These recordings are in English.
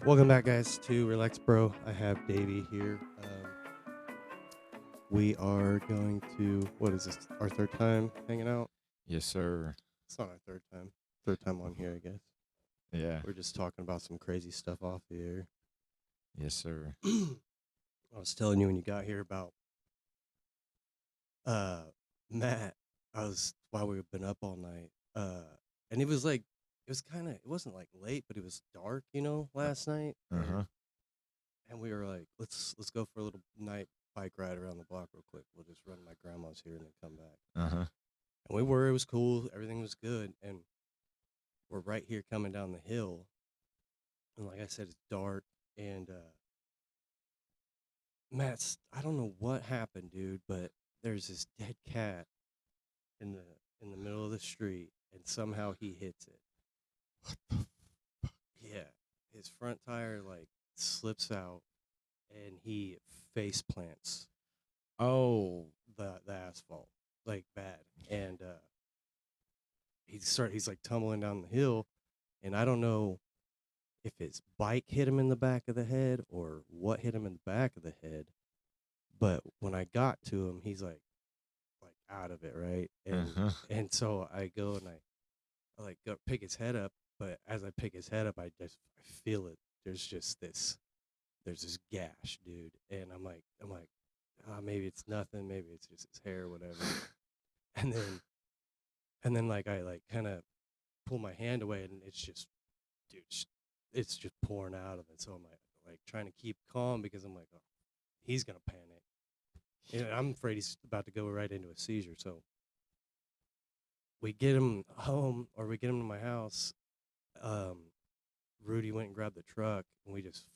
Welcome back, guys, to Relax Bro. I have Davey here. We are going to, what is this, our third time hanging out? Yes, sir. It's not our third time. Third time on here, I guess. Yeah. We're just talking about some crazy stuff off the air. Yes, sir. I was telling you when you got here about uh Matt. While we've been up all night. And it was like, it wasn't like late, but it was dark, last night. Uh huh. And we were like, let's go for a little night bike ride around the block real quick. We'll just run to my grandma's here and then come back. Uh huh. And we were, it was cool, everything was good, and we're right here coming down the hill. And like I said, it's dark, and I don't know what happened, dude, but there's this dead cat in the middle of the street, and somehow he hits it. Yeah, his front tire like slips out, and he face plants Oh. the asphalt like bad, and he's like tumbling down the hill, and I don't know if his bike hit him in the back of the head or what hit him in the back of the head. But when I got to him, he's like out of it, right? Uh And huh. and so I go and I like go pick his head up, but as I pick his head up, I feel it. There's this gash, dude, and I'm like, maybe it's nothing, maybe it's just his hair, or whatever. And then like I like kind of pull my hand away, and it's just, dude, it's just pouring out of it. So I'm like trying to keep calm because I'm like, oh, he's gonna panic. And I'm afraid he's about to go right into a seizure. So we get him home, or we get him to my house. Um, Rudy went and grabbed the truck, and we just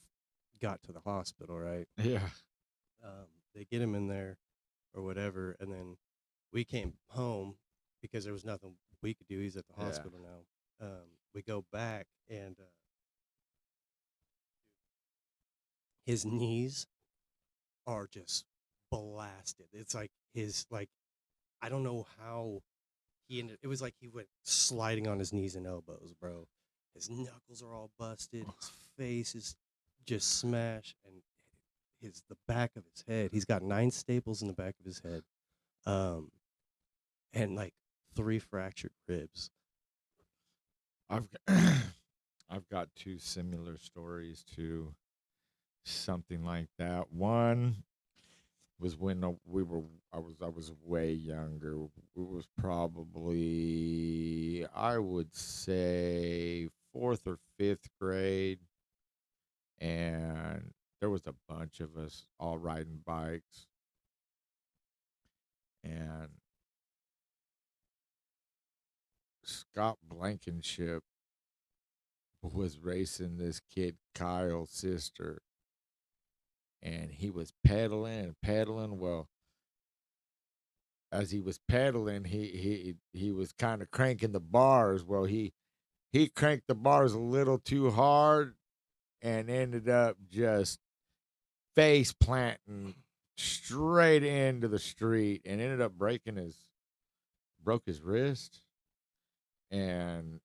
got to the hospital. Right? Yeah. They get him in there, or whatever, and then we came home because there was nothing we could do. He's at the Yeah. hospital now. We go back, and his knees are just blasted. It's like I don't know how it was like he went sliding on his knees and elbows, bro. His knuckles are all busted. His face is just smashed, and the back of his head. He's got 9 staples in the back of his head, um, and like 3 fractured ribs. I've I've got two similar stories to something like that. One was when I was way younger. It was probably, I would say, fourth or fifth grade, and there was a bunch of us all riding bikes, and Scott Blankenship was racing this kid Kyle's sister, and he was pedaling and pedaling. Well, as he was pedaling, he was kind of cranking the bars. Well, he cranked the bars a little too hard and ended up just face planting straight into the street, and ended up broke his wrist. And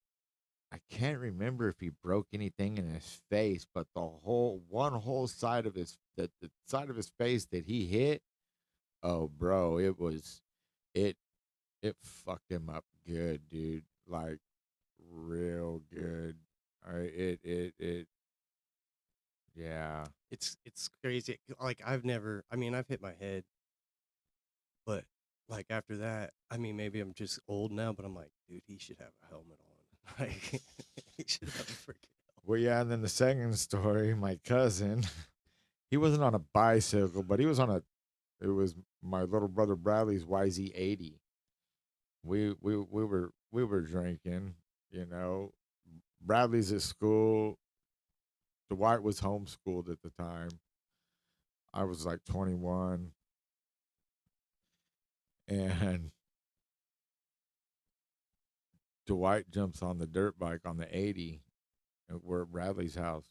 I can't remember if he broke anything in his face, but the whole side of the side of his face that he hit, oh bro, it it fucked him up good, dude. Like real good. It yeah. It's crazy. Like I've hit my head, but like after that, maybe I'm just old now, but I'm like, dude, he should have a helmet on. Like he should have a freaking Well, yeah, and then the second story, my cousin, he wasn't on a bicycle, but he was on a it was my little brother Bradley's YZ80. We were drinking, you know. Bradley's at school. Dwight was homeschooled at the time. I was like 21, and Dwight jumps on the dirt bike on the 80, and we're at Bradley's house.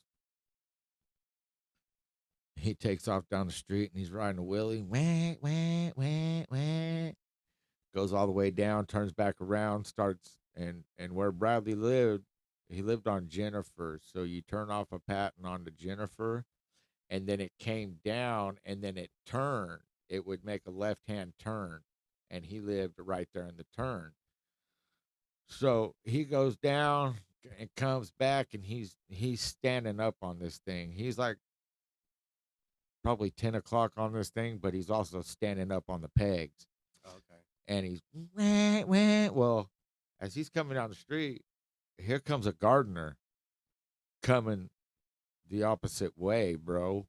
He takes off down the street and he's riding a wheelie. Wah, wah, wah, wah. Goes all the way down, turns back around, starts and where Bradley lived, He lived on Jennifer. So you turn off a Patton onto Jennifer, and then it came down, and then it turned. It would make a left hand turn, and he lived right there in the turn. So he goes down and comes back, and he's standing up on this thing. He's like probably 10 o'clock on this thing, but he's also standing up on the pegs, Okay. and he's wah, wah. Well, as he's coming down the street, here comes a gardener coming the opposite way, bro.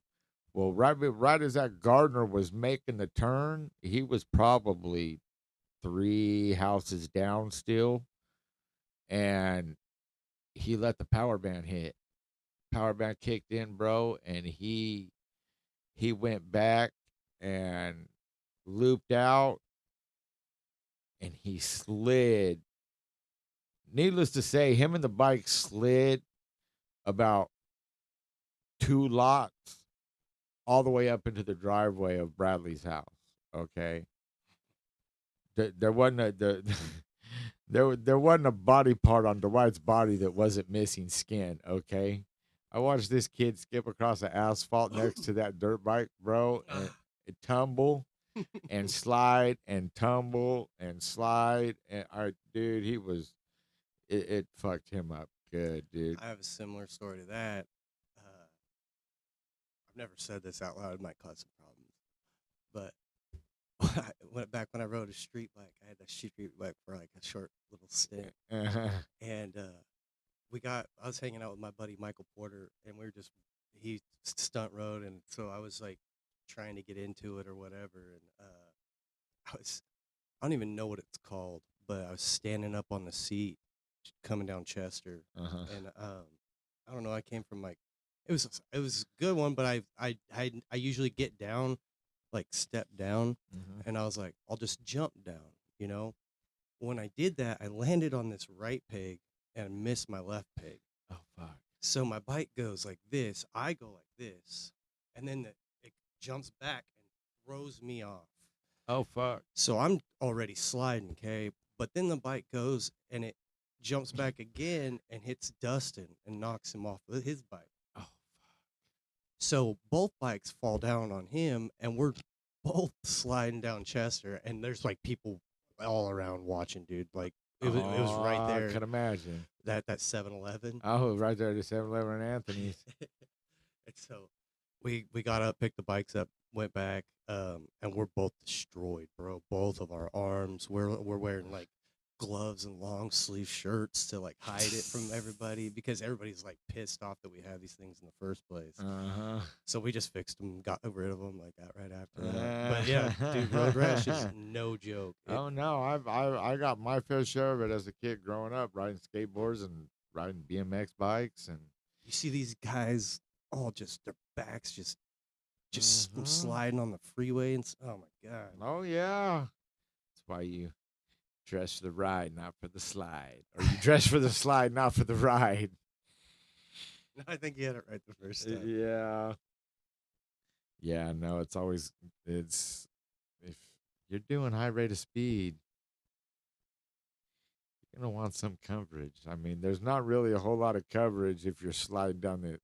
Well, right as that gardener was making the turn, he was probably 3 houses down still, and he let the power band hit. Power band kicked in, bro, and he went back and looped out, and he slid. Needless to say, him and the bike slid about 2 lots all the way up into the driveway of Bradley's house. Okay, there wasn't there wasn't a body part on Dwight's body that wasn't missing skin. Okay, I watched this kid skip across the asphalt next to that dirt bike, bro, and it tumble and slide and tumble and slide, and dude, it fucked him up good, dude. I have a similar story to that. I've never said this out loud. It might cause some problems. But back when I rode a street bike, I had a street bike for like a short little stint. And I was hanging out with my buddy Michael Porter, and he stunt rode, and so I was like trying to get into it or whatever. And I don't even know what it's called, but I was standing up on the seat coming down Chester. And I don't know, I came from like, it was a good one, but I usually get down, like step down, and I was like, I'll just jump down, you know. When I did that, I landed on this right peg and missed my left peg. Oh fuck. So my bike goes like this, I go like this, and then it jumps back and throws me off. Oh fuck. So I'm already sliding, okay? But then the bike goes and it jumps back again and hits Dustin and knocks him off with his bike. Oh fuck. So both bikes fall down on him, and we're both sliding down Chester, and there's like people all around watching, dude. Like it was right there. I can imagine. That 7-Eleven. Oh, right there, the 7-Eleven and Anthony's. And so we got up, picked the bikes up, went back, and we're both destroyed, bro. Both of our arms. We're wearing like gloves and long sleeve shirts to like hide it from everybody, because everybody's like pissed off that we have these things in the first place. So we just fixed them, got rid of them like that right after that. But yeah, dude, road rash is no joke. Oh no, I got my fair share of it as a kid growing up, riding skateboards and riding BMX bikes, and you see these guys all just their backs just sliding on the freeway, and oh my god. Oh yeah, that's why you dress for the ride, not for the slide, or you dress for the slide, not for the ride. No, I think you had it right the first time. Yeah, no, it's if you're doing high rate of speed, you're gonna want some coverage. I mean, there's not really a whole lot of coverage if you're sliding down the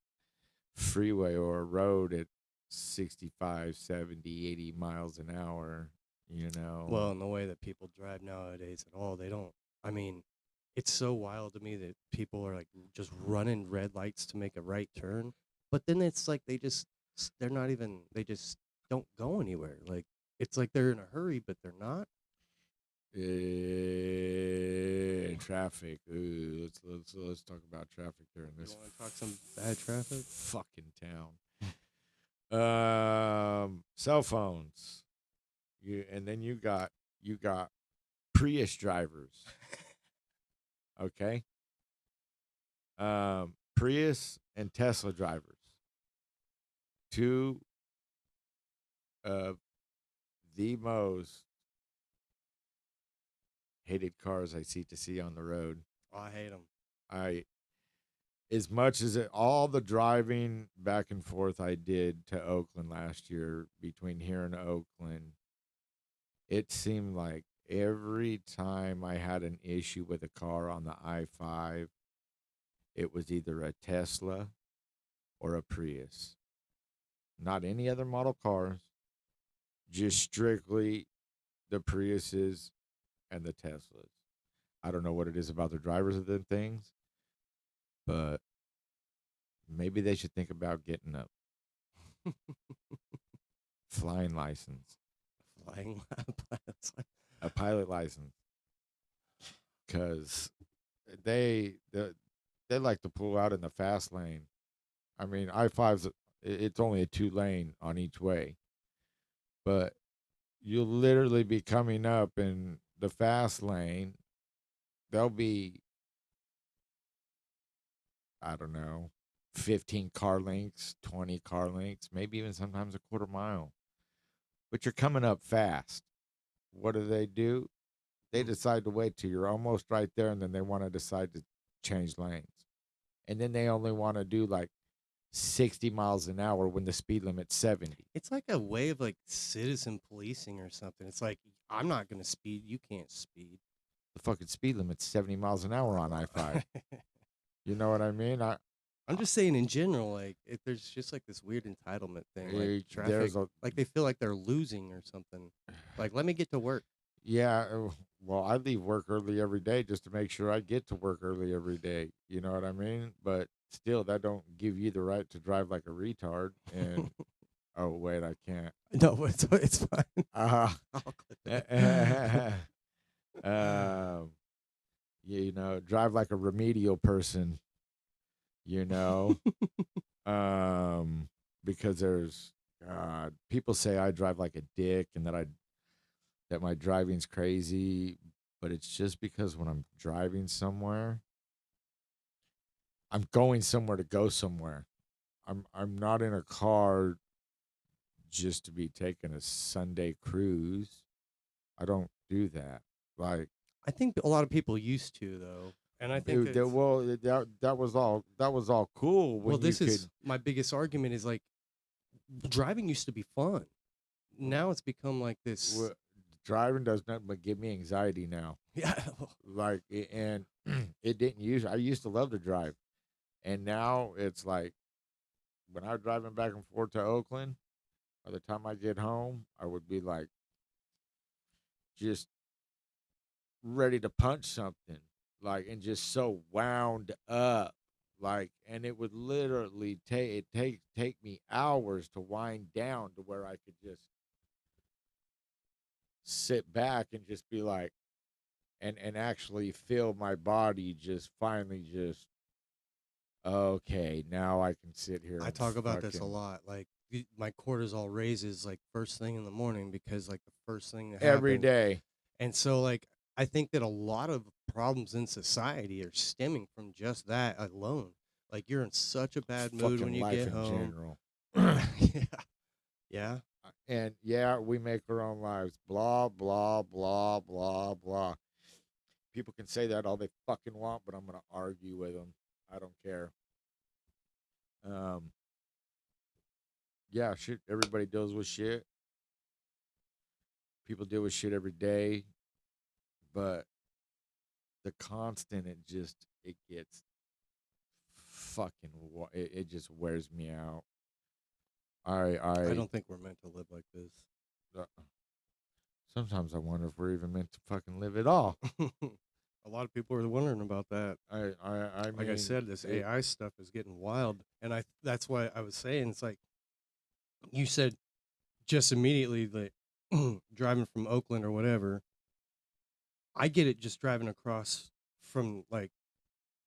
freeway or a road at 65, 70, 80 miles an hour, you know. Well, in the way that people drive nowadays at all, they don't. I mean, it's so wild to me that people are like just running red lights to make a right turn, but then it's like they just don't go anywhere. Like it's like they're in a hurry, but they're not. Traffic. Ooh, let's talk about traffic here in this. You want to talk some bad traffic? Fucking town. Cell phones. And then you got Prius drivers. Okay. Prius and Tesla drivers. Two of the most hated cars I see on the road. Oh, I hate them. As much as all the driving back and forth I did to Oakland last year, between here and Oakland, it seemed like every time I had an issue with a car on the I-5, it was either a Tesla or a Prius. Not any other model cars, just strictly the Priuses and the Teslas. I don't know what it is about the drivers of them things, but maybe they should think about getting flying license, Flying pilots. a pilot license, because they they they like to pull out in the fast lane. I mean, I-5's it's only a 2 lane on each way, but you'll literally be coming up in the fast lane. There'll be, I don't know, 15 car lengths, 20 car lengths, maybe even sometimes a quarter mile. But you're coming up fast. What do? They decide to wait till you're almost right there, and then they want to decide to change lanes. And then they only want to do like 60 miles an hour when the speed limit's 70. It's like a way of like citizen policing or something. It's like, I'm not going to speed. You can't speed. The fucking speed limit's 70 miles an hour on I-5. You know what I mean? I'm just saying in general, like, there's just like this weird entitlement thing. Like traffic, like they feel like they're losing or something. Like, let me get to work. Yeah, well, I leave work early every day just to make sure I get to work early every day. You know what I mean? But still, that don't give you the right to drive like a retard. And oh wait, I can't. No, it's fine. Uh, I'll clip it. you know, drive like a remedial person. You know, because there's people say I drive like a dick and that my driving's crazy, but it's just because when I'm driving somewhere, I'm going somewhere to go somewhere. I'm not in a car just to be taking a Sunday cruise. I don't do that. Like, I think a lot of people used to though, and I think dude, that was all cool when well, you this could. is my biggest argument is like driving used to be fun. Now it's become like this. Driving does nothing but give me anxiety now. Yeah. Like, and it didn't use. I used to love to drive, and now it's like when I was driving back and forth to Oakland. By the time I get home, I would be like just ready to punch something, like, and just so wound up, like, and it would literally take me hours to wind down to where I could just sit back and just be like, and actually feel my body just finally just okay, now I can sit here. I And talk about this a fucking lot. Like my cortisol raises like first thing in the morning because like the first thing that every happened. day. And so like I think that a lot of problems in society are stemming from just that alone. Like you're in such a bad mood when Fucking you life get in home. general. Yeah. Yeah. And yeah, we make our own lives. Blah, blah, blah, blah, blah. People can say that all they fucking want, but I'm going to argue with them. I don't care. Um, yeah, shit. Everybody deals with shit. People deal with shit every day, but the constant, it gets it just wears me out. I I don't think we're meant to live like this. uh, sometimes I wonder if we're even meant to fucking live at all. A lot of people are wondering about that. I Like I mean, said, this AI stuff is getting wild, and that's why I was saying it's like you said just immediately like driving from Oakland or whatever. I get it just driving across from like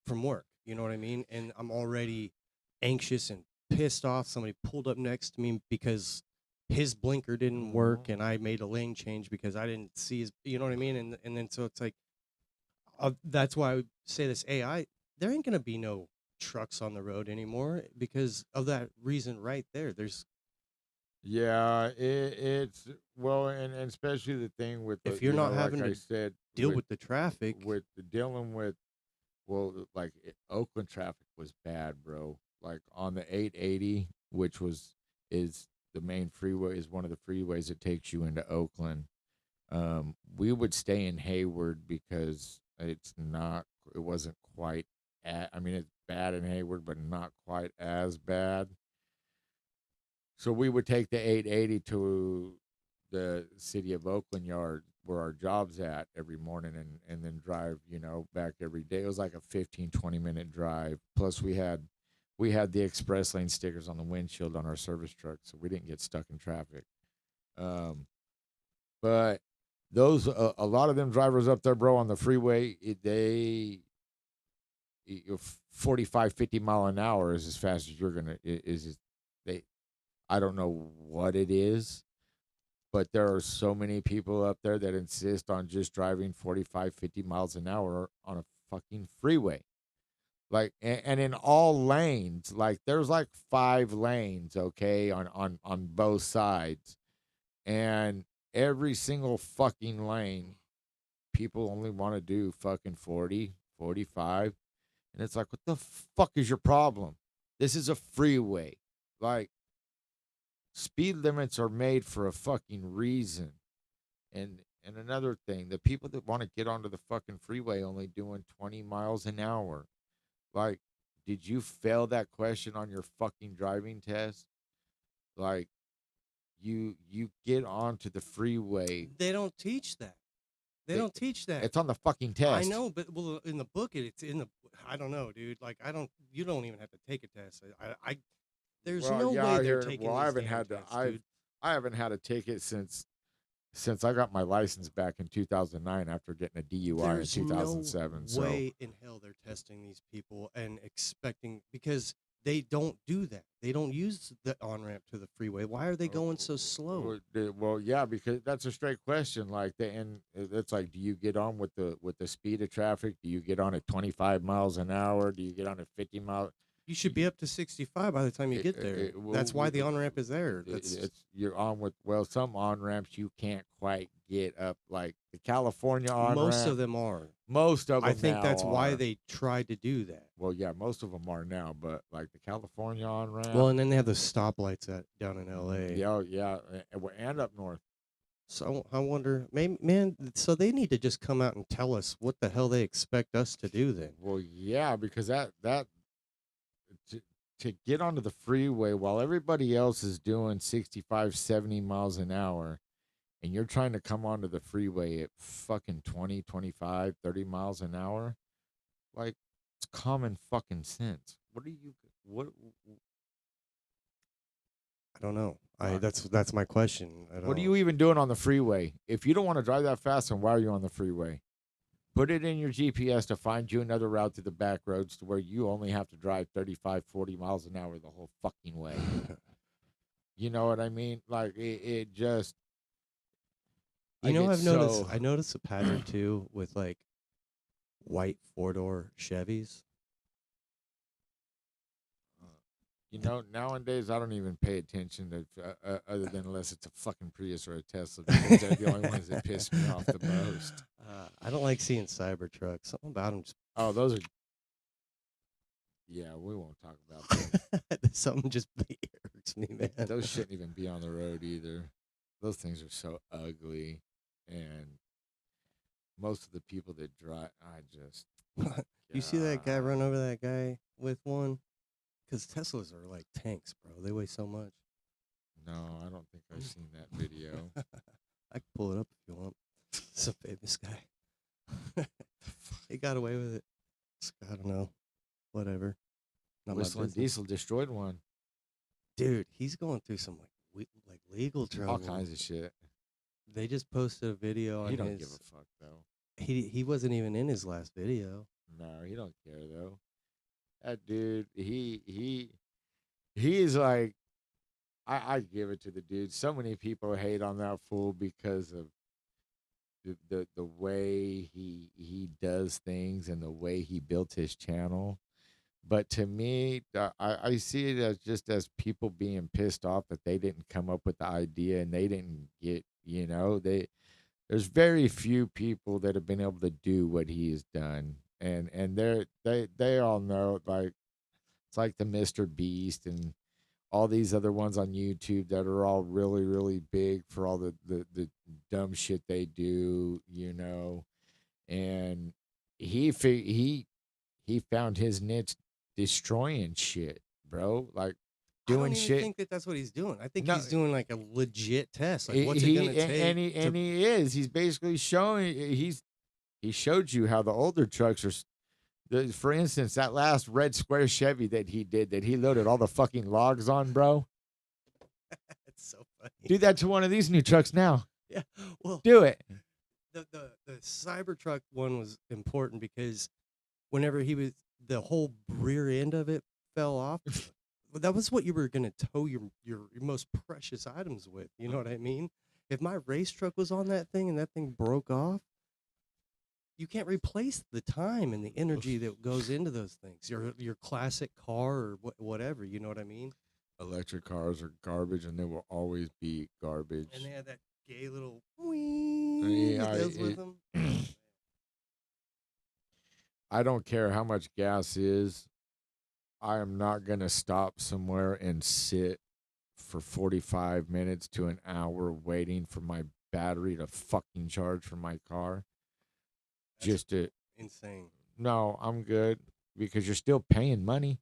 from work, you know what I mean? And I'm already anxious and pissed off. Somebody pulled up next to me because his blinker didn't work, and I made a lane change because I didn't see his, you know what I mean? And then so it's like that's why I would say this AI. There ain't gonna be no trucks on the road anymore because of that reason right there. There's yeah, it's well, and especially the thing with the, if you're not like having I to said, deal with the traffic. with the dealing with, well, like Oakland traffic was bad, bro. Like on the 880, which is the main freeway, is one of the freeways that takes you into Oakland. We would stay in Hayward because it wasn't quite I mean, bad in Hayward, but not quite as bad. So we would take the 880 to the city of Oakland yard where our job's at every morning and then drive, back every day. It was like a 15, 20-minute drive. Plus we had the express lane stickers on the windshield on our service truck, so we didn't get stuck in traffic. But those a lot of them drivers up there, bro, on the freeway, 45, 50 mile an hour is as fast as you're gonna is they. I don't know what it is, but there are so many people up there that insist on just driving 45, 50 miles an hour on a fucking freeway. Like, and in all lanes, like there's like 5 lanes, okay, on both sides. And every single fucking lane, people only want to do fucking 40, 45. And it's like, what the fuck is your problem? This is a freeway. Like, speed limits are made for a fucking reason. And another thing, the people that want to get onto the fucking freeway only doing 20 miles an hour. Like, did you fail that question on your fucking driving test? Like, you get onto the freeway. They don't teach that. They don't teach that. It's on the fucking test. I know, but well, in the book, it's in the. I don't know, dude. Like, You don't even have to take a test. There's no way they're taking. Well, these I haven't damn had to. tests, dude. I haven't had to take it since I got my license back in 2009 after getting a DUI There's in 2007. no way in hell they're testing these people and expecting, because they don't do that. They don't use the on-ramp to the freeway. Why are they going so slow? Well, yeah, because that's a straight question. Like, and it's like, do you get on with the speed of traffic? Do you get on at 25 miles an hour? Do you get on at 50 miles? You should be up to 65 by the time you get there. That's why the on-ramp is there. You're on with, well, some on-ramps you can't quite get up, like the California on-ramp. Most of them are. Most of them, I think that's are. why they tried to do that. Well, yeah, most of them are now, but like the California on-ramp. Well, and then they have the stoplights down in L.A. Yeah, and up north. So I wonder, man, so they need to just come out and tell us what the hell they expect us to do then. Well, yeah, because that to get onto the freeway while everybody else is doing 65, 70 miles an hour, and you're trying to come onto the freeway at fucking 20, 25, 30 miles an hour, like, it's common fucking sense. What? I don't know. That's my question. What are you even doing on the freeway? If you don't want to drive that fast, then why are you on the freeway? Put it in your GPS to find you another route to the back roads to where you only have to drive 35, 40 miles an hour the whole fucking way. You know what I mean? Like, it just... I noticed a pattern too with like white 4-door Chevys. Nowadays I don't even pay attention to other than unless it's a fucking Prius or a Tesla, because they're the only ones that piss me off the most. I don't like seeing Cybertrucks. Something about them just... Oh, those are... Yeah, we won't talk about that. Something just irks me, man. Those shouldn't even be on the road either. Those things are so ugly, and most of the people that drive, I just... You see that guy run over that guy with one? Because Teslas are like tanks, bro. They weigh so much. No, I don't think I've seen that video. I can pull it up if you want. It's a famous guy. He got away with it. I don't know. Whatever. Not Whistling Diesel destroyed one. Dude, he's going through some like legal trouble. All kinds of shit. They just posted a video on He don't give a fuck, though. He wasn't even in his last video. No, he don't care, though. That dude, he is like, I give it to the dude. So many people hate on that fool because of the way he does things and the way he built his channel. But to me, I see it as just as people being pissed off that they didn't come up with the idea and they didn't get, there's very few people that have been able to do what he has done. And they all know, like, it's like the Mr. Beast and all these other ones on YouTube that are all really, really big for all the dumb shit they do, and he found his niche destroying shit, bro. Like I don't doing even shit. think that that's what he's doing. I think No, he's doing like a legit test. Like, what's it he gonna take to? and he is. He's basically showing. He showed you how the older trucks are. For instance, that last red square Chevy that he did, that he loaded all the fucking logs on, bro. It's so funny. Do that to one of these new trucks now. Yeah. Well, Do it. the Cybertruck one was important because whenever he was, the whole rear end of it fell off. But that was what you were gonna tow your most precious items with. You know what I mean? If my race truck was on that thing and that thing broke off, you can't replace the time and the energy that goes into those things. Your classic car or whatever. You know what I mean? Electric cars are garbage, and they will always be garbage. And they had that gay little wing Yeah, that goes with them. I don't care how much gas is. I am not going to stop somewhere and sit for 45 minutes to an hour waiting for my battery to fucking charge for my car. That's Just to, insane. no, I'm good, because you're still paying money.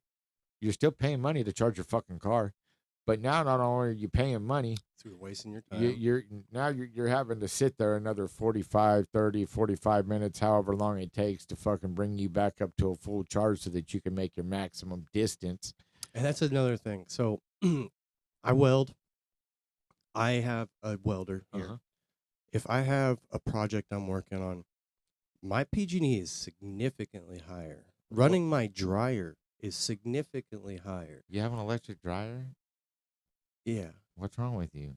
You're still paying money to charge your fucking car. But now not only are you paying money, So you're wasting your time. you're having to sit there another 45, 30, 45 minutes, however long it takes to fucking bring you back up to a full charge so that you can make your maximum distance. And that's another thing. So I weld. I have a welder here. Uh-huh. If I have a project I'm working on, my PG&E is significantly higher. Running my dryer is significantly higher. You have an electric dryer? Yeah. What's wrong with you?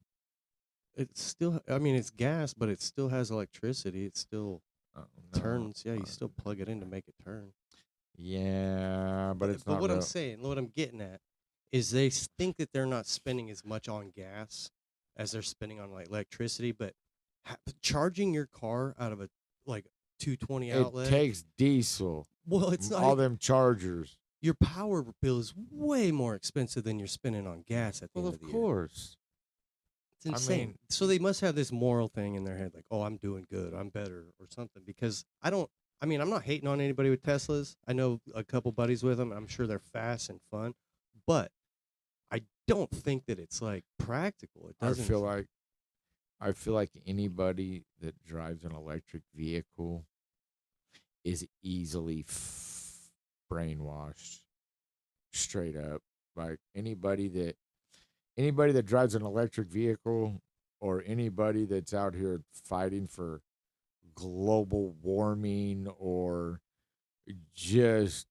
It's still, I mean, it's gas, but it still has electricity. It still turns. Yeah, you still plug it in to make it turn. Yeah, but it's not what real. I'm saying, what I'm getting at, is they think that they're not spending as much on gas as they're spending on like electricity, but charging your car out of a like 220 outlet, it takes diesel. well, it's not all them chargers. Your power bill is way more expensive than you're spending on gas at the end of the year. Of course. It's insane. So they must have this moral thing in their head, like, oh, I'm doing good, I'm better, or something. Because I'm not hating on anybody with Teslas. I know a couple buddies with them. I'm sure they're fast and fun, but I don't think that it's like practical. It doesn't. I feel like anybody that drives an electric vehicle is easily brainwashed, straight up. Like anybody that drives an electric vehicle, or anybody that's out here fighting for global warming, or just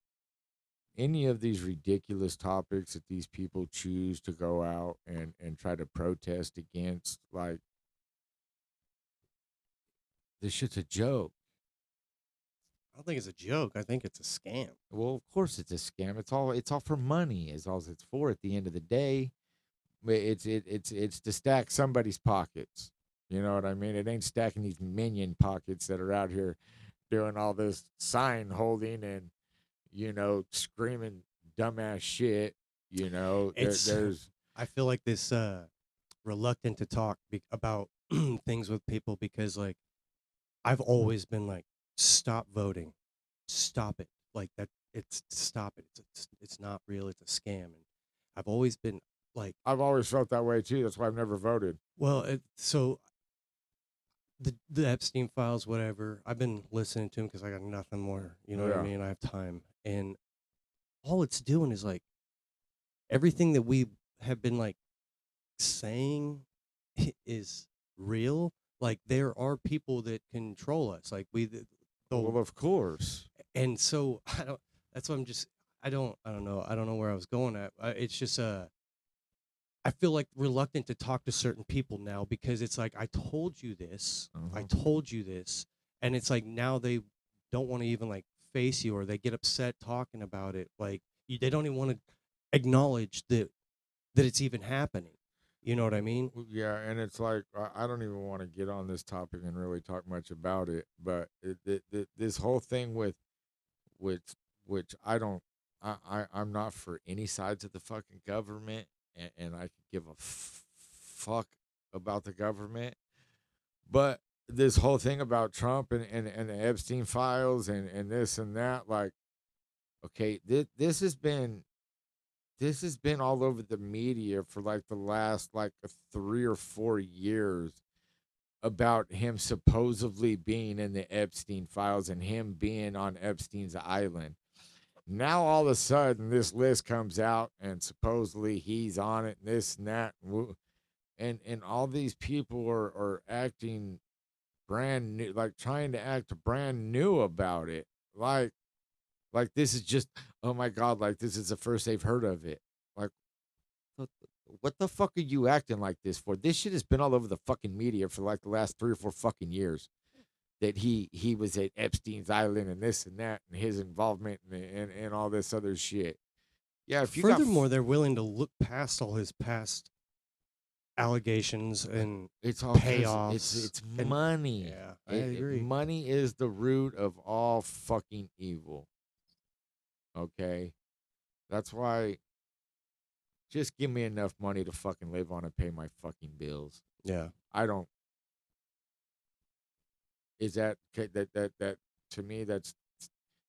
any of these ridiculous topics that these people choose to go out and try to protest against, like, this shit's a joke. I don't think it's a joke. I think it's a scam. Well, of course it's a scam. It's all for money. Is all it's for at the end of the day. It's to stack somebody's pockets. You know what I mean? It ain't stacking these minion pockets that are out here doing all this sign holding and, screaming dumbass shit. There's. I feel like this reluctant to talk about things with people because, like, I've always been like, stop voting, stop it, like that. Stop it. It's not real. It's a scam, and I've always been like, I've always felt that way too. That's why I've never voted. Well, so the Epstein files, whatever. I've been listening to them because I got nothing more. You know what I mean? I have time, and all it's doing is like everything that we have been like saying is real. Like there are people that control us. Like well, of course. And so I don't. That's what I'm just. I don't know. I don't know where I was going at. It's just I feel like reluctant to talk to certain people now because it's like I told you this. I told you this, and it's like now they don't want to even like face you, or they get upset talking about it. Like they don't even want to acknowledge that it's even happening. You know what I mean? Yeah, and it's like I don't even want to get on this topic and really talk much about it, but this whole thing with which I'm not for any sides of the fucking government, and I could give a fuck about the government, but this whole thing about Trump and the Epstein files and this and that, like, Okay, this has been all over the media for like the last like 3 or 4 years about him supposedly being in the Epstein files and him being on Epstein's island. Now all of a sudden this list comes out and supposedly he's on it and this and that and all these people are acting brand new, like trying to act brand new about it, like this is just, oh my god, like this is the first they've heard of it. Like what the fuck are you acting like this for? This shit has been all over the fucking media for like the last 3 or 4 fucking years, that he was at Epstein's island and this and that and his involvement and all this other shit. Yeah, if you got Furthermore, they're willing to look past all his past allegations and it's all because payoffs. it's And money. yeah, I agree. Money is the root of all fucking evil. Okay, that's why just give me enough money to fucking live on and pay my fucking bills. Yeah. I don't. Is that to me? That's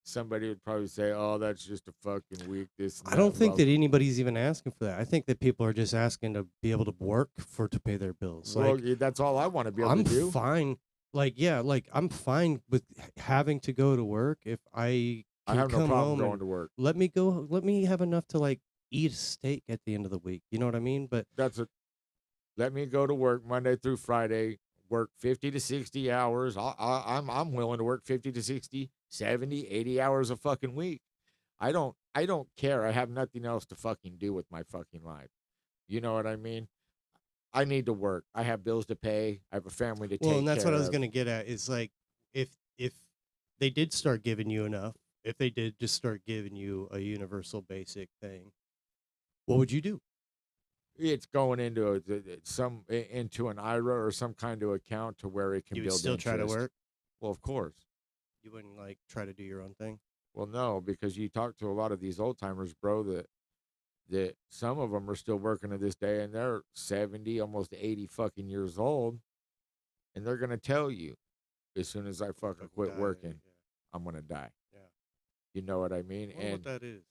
somebody would probably say, "Oh, that's just a fucking weak this." And I don't that. think Well, that anybody's even asking for that. I think that people are just asking to be able to work to pay their bills. well, Like, yeah, that's all I want to be able I'm to do. fine. Like, yeah, like I'm fine with having to go to work if I I can have no come problem home going and to work. let me have enough to like eat a steak at the end of the week. You know what I mean? But That's it. Let me go to work Monday through Friday. Work 50 to 60 hours. I'm willing to work 50 to 60, 70, 80 hours a fucking week. I don't care. I have nothing else to fucking do with my fucking life. You know what I mean? I need to work. I have bills to pay. I have a family to well, and take that's what I care was of. gonna get at. Is like if they did start giving you enough, if they did just start giving you a universal basic thing, what would you do? It's going into into an IRA or some kind of account to where it can You would build still try to interest. work. Well, of course. You wouldn't like try to do your own thing. Well, no, because you talk to a lot of these old timers, bro, that some of them are still working to this day and they're 70, almost 80 fucking years old. And they're going to tell you, as soon as I fucking Fucking quit die. working, I'm going to die. Yeah. You know what I mean? I wonder what And that is.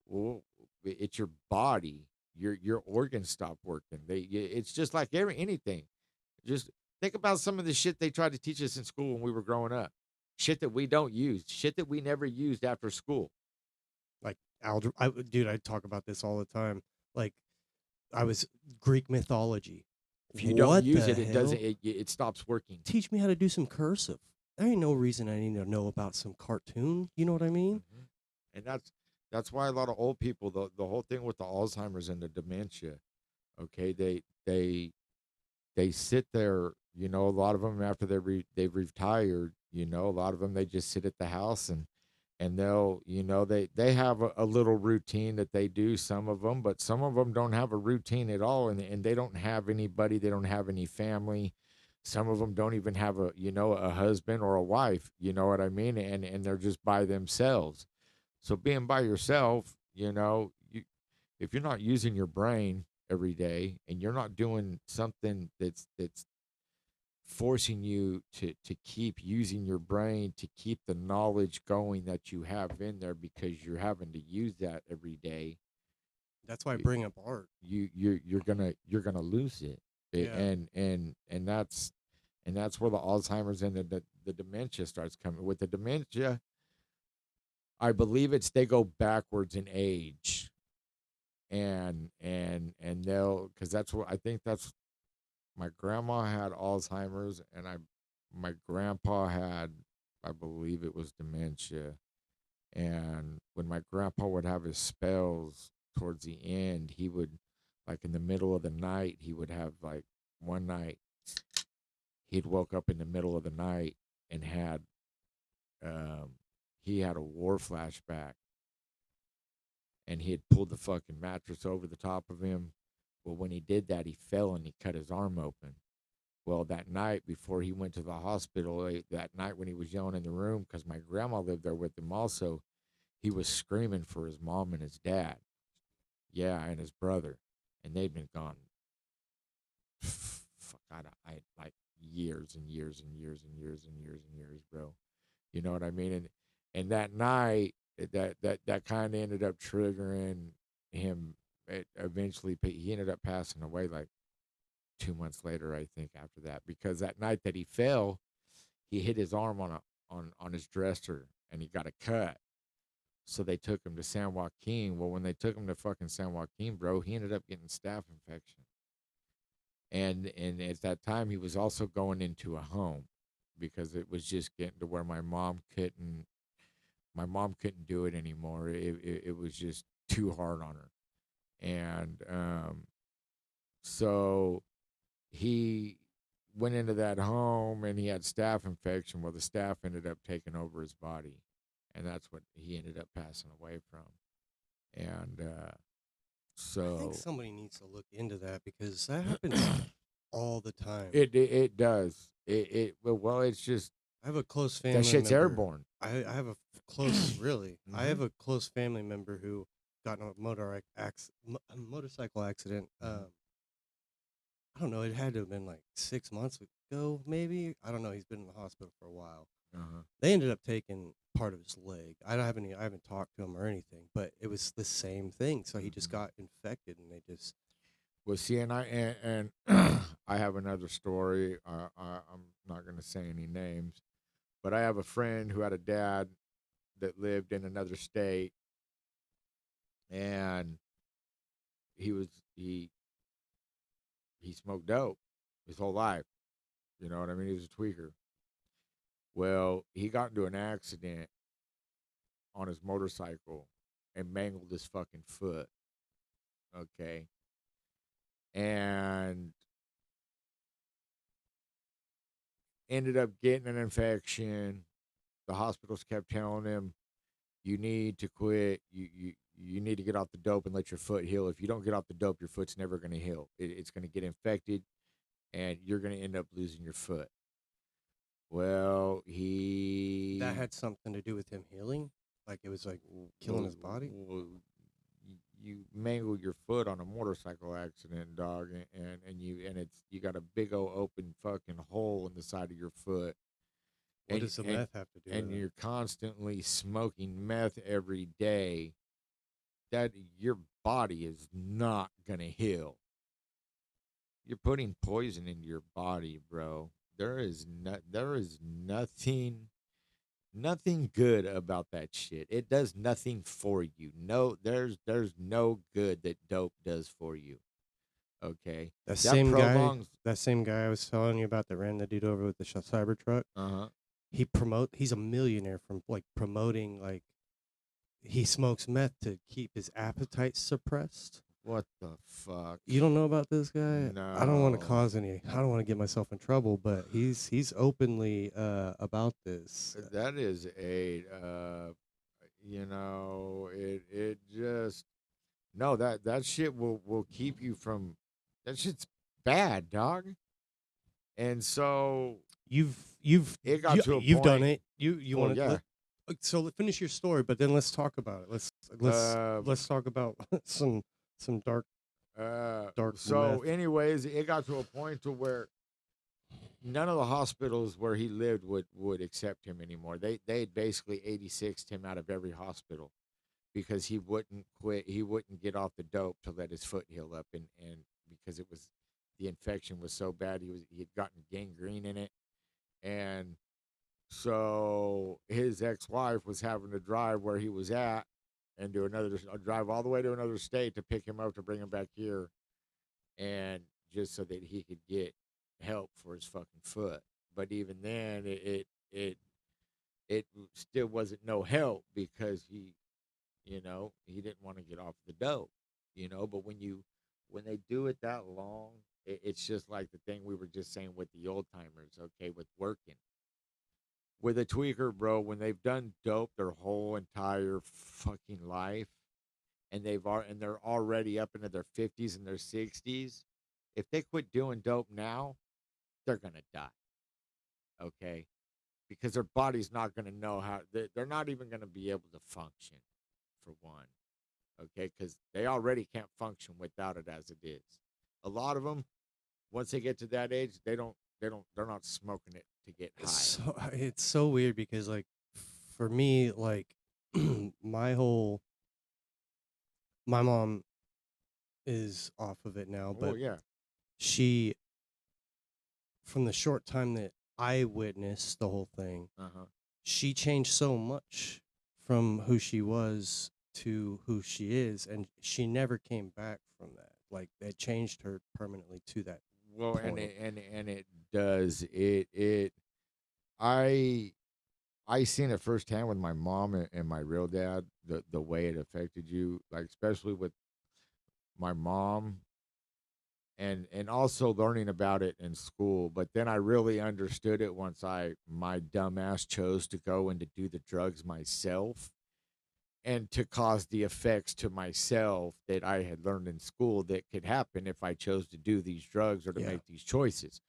well, it's your body, your organs stop working. It's just like anything. Just think about some of the shit they tried to teach us in school when we were growing up. Shit that we don't use, shit that we never used after school. Like algebra. Dude, I talk about this all the time. Like I was Greek mythology. If you don't What use the it, it doesn't. hell? It stops working. Teach me how to do some cursive. There ain't no reason I need to know about some cartoon. You know what I mean? Mhm. And that's why a lot of old people, the whole thing with the Alzheimer's and the dementia, okay, they sit there, you know, a lot of them after they've retired, you know, a lot of them they just sit at the house and they'll, you know, they have a little routine that they do, some of them, but some of them don't have a routine at all, and they don't have anybody, they don't have any family. Some of them don't even have a, you know, a husband or a wife, you know what I mean, and they're just by themselves. So being by yourself, you know, if you're not using your brain every day and you're not doing something that's forcing you to keep using your brain to keep the knowledge going that you have in there because you're having to use that every day, That's why I you, bring up art. you're gonna lose it. Yeah. And that's where the Alzheimer's and the dementia starts coming. With the dementia, I believe it's they go backwards in age, and they'll, because that's what I think. That's my grandma had Alzheimer's, and my grandpa had, I believe it was dementia. And when my grandpa would have his spells towards the end, he would, like in the middle of the night, he would have like one night he'd woke up in the middle of the night and had um he had a war flashback, and he had pulled the fucking mattress over the top of him. Well, when he did that, he fell and he cut his arm open. Well, that night before he went to the hospital, that night when he was yelling in the room, because my grandma lived there with him also, he was screaming for his mom and his dad. Yeah, and his brother. And they'd been gone, fuck, I like years and years and years and years and years and years, bro. You know what I mean? And that night, that kind of ended up triggering him. It eventually, he ended up passing away like 2 months later, I think, after that, because that night that he fell, he hit his arm on his dresser and he got a cut. So they took him to San Joaquin. Well, when they took him to fucking San Joaquin, bro, he ended up getting staph infection. And at that time, he was also going into a home because it was just getting to where my mom couldn't do it anymore. It was just too hard on her. And so he went into that home and he had staph infection. Well, the staph ended up taking over his body, and that's what he ended up passing away from. And I think so somebody needs to look into that because that happens all the time. it does. Well, it's just I have a close that family shit's member. airborne. I have a close, really. I have Mhm. a close family member who got in a motorcycle accident. I don't know. It had to have been like 6 months ago, maybe. I don't know. He's been in the hospital for a while. Uh-huh. They ended up taking part of his leg. I haven't talked to him or anything, but it was the same thing. So he just Mhm. got infected, and they just Well, see, and I have another story. I'm not going to say any names, but I have a friend who had a dad that lived in another state, and he was he smoked dope his whole life. You know what I mean? He was a tweaker. Well, he got into an accident on his motorcycle and mangled his fucking foot. Okay, and ended up getting an infection. The hospitals kept telling him, "You need to quit. You need to get off the dope and let your foot heal. If you don't get off the dope, your foot's never going to heal. It's going to get infected, and you're going to end up losing your foot." Well, that he had something to do with him healing. Like it was like killing well, his body. you mangle your foot on a motorcycle accident, dog, and you got a big old open fucking hole in the side of your foot, What and does the and meth have to do and with it? you're constantly smoking meth every day. That your body is not gonna heal. You're putting poison into your body, bro. There is nothing good about that shit. It does nothing for you. No, there's no good that dope does for you. Okay, That that same guy, prolongs. that same guy I was telling you about that ran the dude over with the cyber truck. Uh huh. He's a millionaire from like promoting like he smokes meth to keep his appetite suppressed. What the fuck? You don't know about this guy? I don't want to No, cause any. I don't want to get myself in trouble, but he's openly about this. that is a it just no that shit will keep you from that shit's bad, dog. And so it got to a You've done point. it. You Well, want yeah. to so finish your story, but then let's talk about it. Let's talk about some dark So, meth. anyways, it got to a point to where none of the hospitals where he lived would accept him anymore. They had basically 86'd him out of every hospital because he wouldn't quit. He wouldn't get off the dope to let his foot heal up, and because the infection was so bad, he had gotten gangrene in it, and so his ex-wife was having to drive where he was at and do another drive all the way to another state to pick him up to bring him back here, and just so that he could get help for his fucking foot. But even then, it still wasn't no help because he didn't want to get off the dope, But when they do it that long, it's just like the thing we were just saying with the old timers, okay, with working with a tweaker, bro. When they've done dope their whole entire fucking life, and they're already up into their 50s and their 60s, if they quit doing dope now, they're gonna die. Okay, because their body's not gonna know how. They're not even gonna be able to function, for one. Okay, because they already can't function without it as it is. A lot of them, once they get to that age, they're not smoking it to get high. It's so weird because like for me like my whole my mom is off of it now, Oh but yeah. she, from the short time that I witnessed the whole thing, Uh-huh. she changed so much from who she was to who she is, and she never came back from that. Like, it changed her permanently to that Well, and point. it does. I I seen it firsthand with my mom and my real dad, the way it affected you, like especially with my mom and also learning about it in school. But then I really understood it once my dumbass chose to go and to do the drugs myself and to cause the effects to myself that I had learned in school that could happen if I chose to do these drugs or to Yeah. make these choices,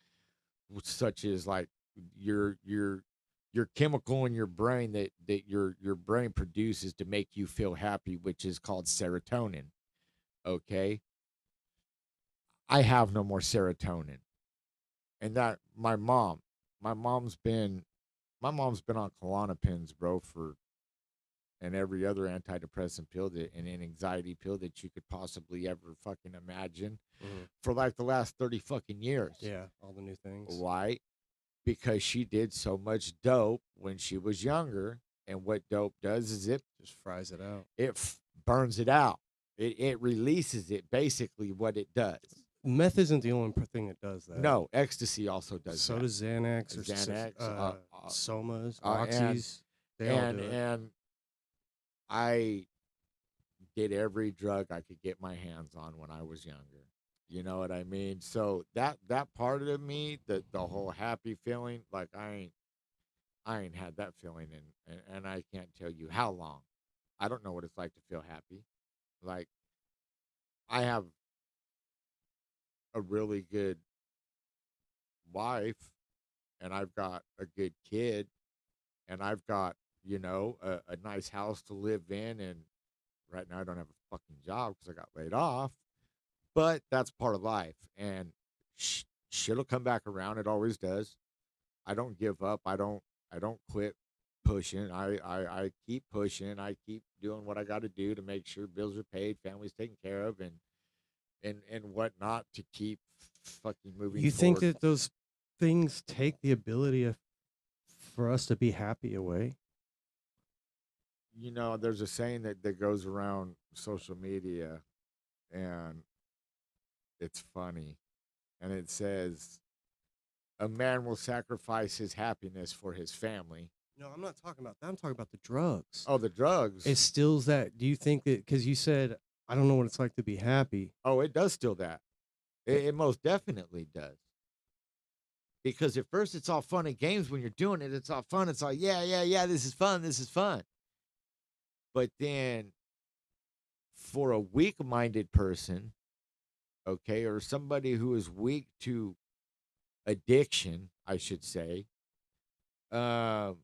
such as like your your your chemical in your brain that your brain produces to make you feel happy, which is called serotonin. Okay, I have no more serotonin, and that my mom's been my mom's been on Klonopins, bro, for and every other antidepressant pill that and an anxiety pill that you could possibly ever fucking imagine Hmm. for like the last 30 fucking years. Yeah, all the new things. Why? Because she did so much dope when she was younger. And what dope does is Just fries it out. burns it out. It releases it, basically what it does. Meth isn't the only thing that does that. No, ecstasy also does So that. does Xanax or Xanax, Somas, and Oxys. They all do it. and I did every drug I could get my hands on when I was younger. You know what I mean? So that part of me, the whole happy feeling, like I ain't had that feeling and I can't tell you how long. I don't know what it's like to feel happy. Like I have a really good wife and I've got a good kid and I've got, a nice house to live in and right now I don't have a fucking job because I got laid off. But that's part of life, and shit'll come back around. It always does. I don't give up. I don't quit pushing. I keep pushing. I keep doing what I got to do to make sure bills are paid, families taken care of, and whatnot to keep fucking moving You think forward. that those things take the ability for us to be happy away? There's a saying that goes around social media, and it's funny, and it says, "A man will sacrifice his happiness for his family." No, I'm not talking about that. I'm talking about the drugs. Oh, the It drugs. stills that. Do you think that because you said I don't know what it's like to be happy? Oh, it does still that. It, It most definitely does. Because at first it's all fun and games when you're doing it. It's all fun. It's all, yeah, yeah, yeah, this is fun. This is fun. But then for a weak minded person, okay, or somebody who is weak to addiction, I should say, um,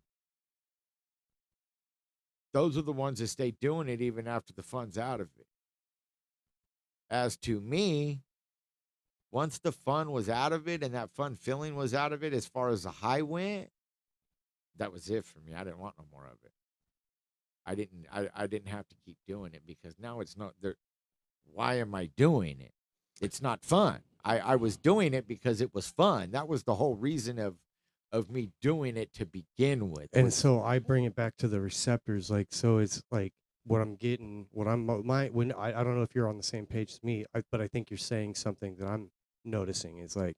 those are the ones that stay doing it even after the fun's out of it. As to me, once the fun was out of it and that fun feeling was out of it, as far as the high went, that was it for me. I didn't want no more of it. I didn't have to keep doing it because now it's not there. Why am I doing it? It's not fun. I was doing it because it was fun. That was the whole reason of me doing it to begin with. and Was so I bring it back to the receptors. Like, so it's like what I'm getting, what I'm my when I don't know if you're on the same page as me, but I think you're saying something that I'm noticing is like,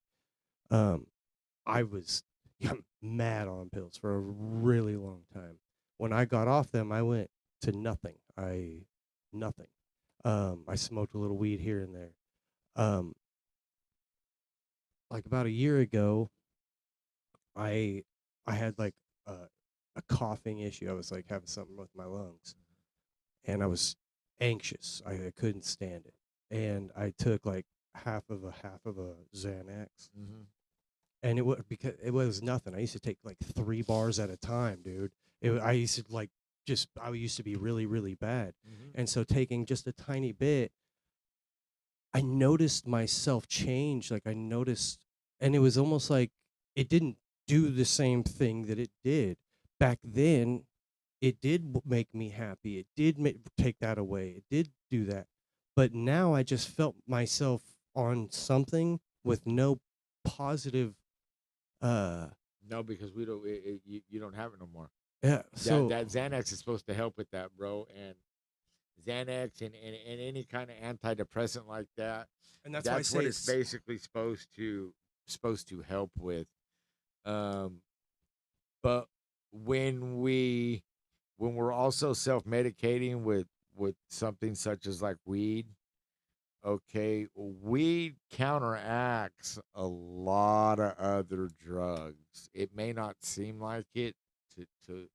um, I was mad on pills for a really long time. When I got off them, I went to nothing. Nothing. I smoked a little weed here and there. Um, like about a year ago, I I had like a, a coughing issue. I was like having something with my lungs, and I was anxious. I couldn't stand it, and I took like half of a Xanax, mm-hmm, and it was because it was nothing. I used to take like 3 bars at a time, dude. I used to like just I used to be really bad, mm-hmm. and so taking just a tiny bit, I noticed myself change. Like I noticed, and it was almost like it didn't do the same thing that it did back then. it did make me happy. It did take that away. It did do that. But now I just felt myself on something with no positive uh No, because we don't. You don't have it no more. yeah, That so that Xanax is supposed to help with that, bro. And Xanax and any kind of antidepressant like that. and that's why I That's what say it's it's basically supposed to help with. Um, but when we when we're also self medicating with something such as like weed, okay, weed counteracts a lot of other drugs. It may not seem like it to to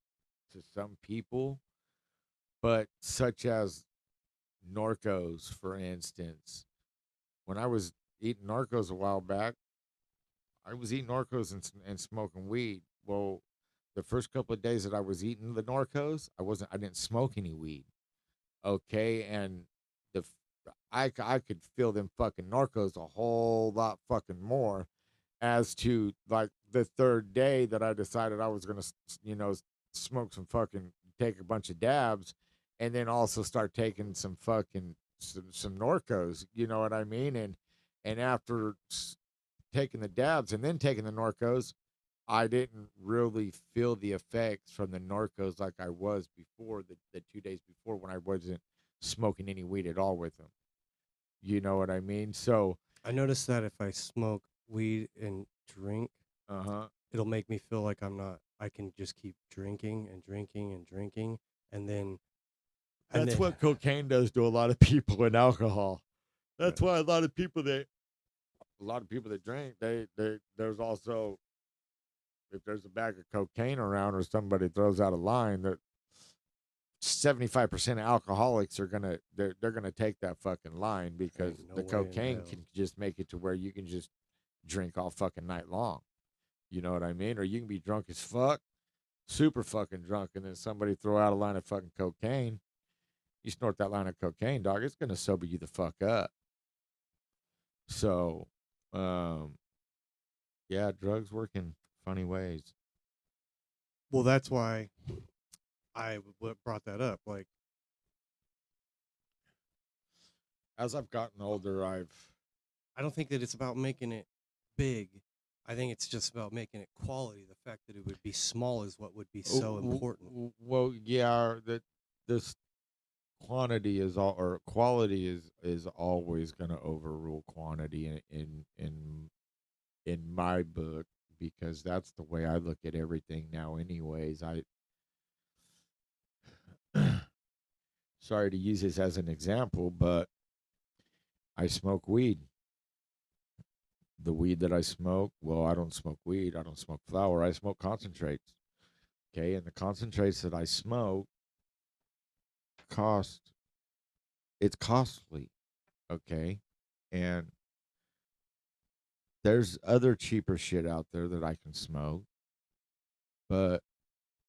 to some people, but such as Norcos, for instance. When I was eating Narcos a while back, I was eating Narcos and smoking weed. Well, the first couple of days that I was eating the Narcos, I didn't smoke any weed. Okay, and the I could feel them fucking Narcos a whole lot fucking more. As to like the third day that I decided I was gonna, smoke some fucking, take a bunch of dabs, and then also start taking some fucking some Norcos. You know what I mean? And after taking the dabs and then taking the Norcos, I didn't really feel the effects from the Norcos like I was before the 2 days before when I wasn't smoking any weed at all with them. You know what I mean? So, I noticed that if I smoke weed and drink, uh huh. it'll make me feel like I can just keep drinking and drinking and drinking and then and That's then what cocaine does to a lot of people and alcohol. yeah. That's why a lot of people that drink, there's also, if there's a bag of cocaine around or somebody throws out a line, that 75% of alcoholics are gonna they're gonna take that fucking line because Ain't no the way in cocaine hell. can just make it to where you can just drink all fucking night long. You know what I mean? Or you can be drunk as fuck, super fucking drunk, and then somebody throw out a line of fucking cocaine. You snort that line of cocaine, dog, it's gonna sober you the fuck up. So, um, yeah, drugs work in funny ways. Well, that's why brought that up. Like, As I've gotten older, I don't think that it's about making it big. I think it's just about making it quality. The fact that it would be small is what would be so important. well, yeah, that this quantity is all, or quality is always going to overrule quantity in my book, because that's the way I look at everything now. Anyways, I sorry to use this as an example, but I smoke weed. The weed that I smoke, well, I don't smoke weed. I don't smoke flower. I smoke concentrates. Okay, and the concentrates that I smoke cost it's costly. Okay, and there's other cheaper shit out there that I can smoke, but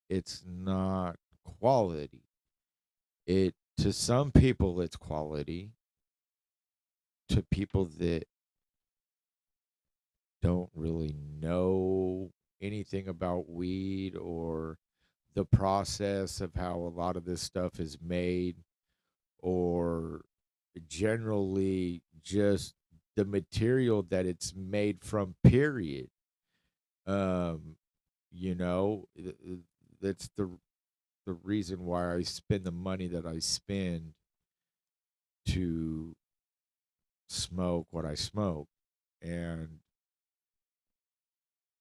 it's not quality. It To some people it's quality. To people that don't really know anything about weed or the process of how a lot of this stuff is made, or generally just the material that it's made from, period. um that's the reason why I spend the money that I spend to smoke what I smoke. And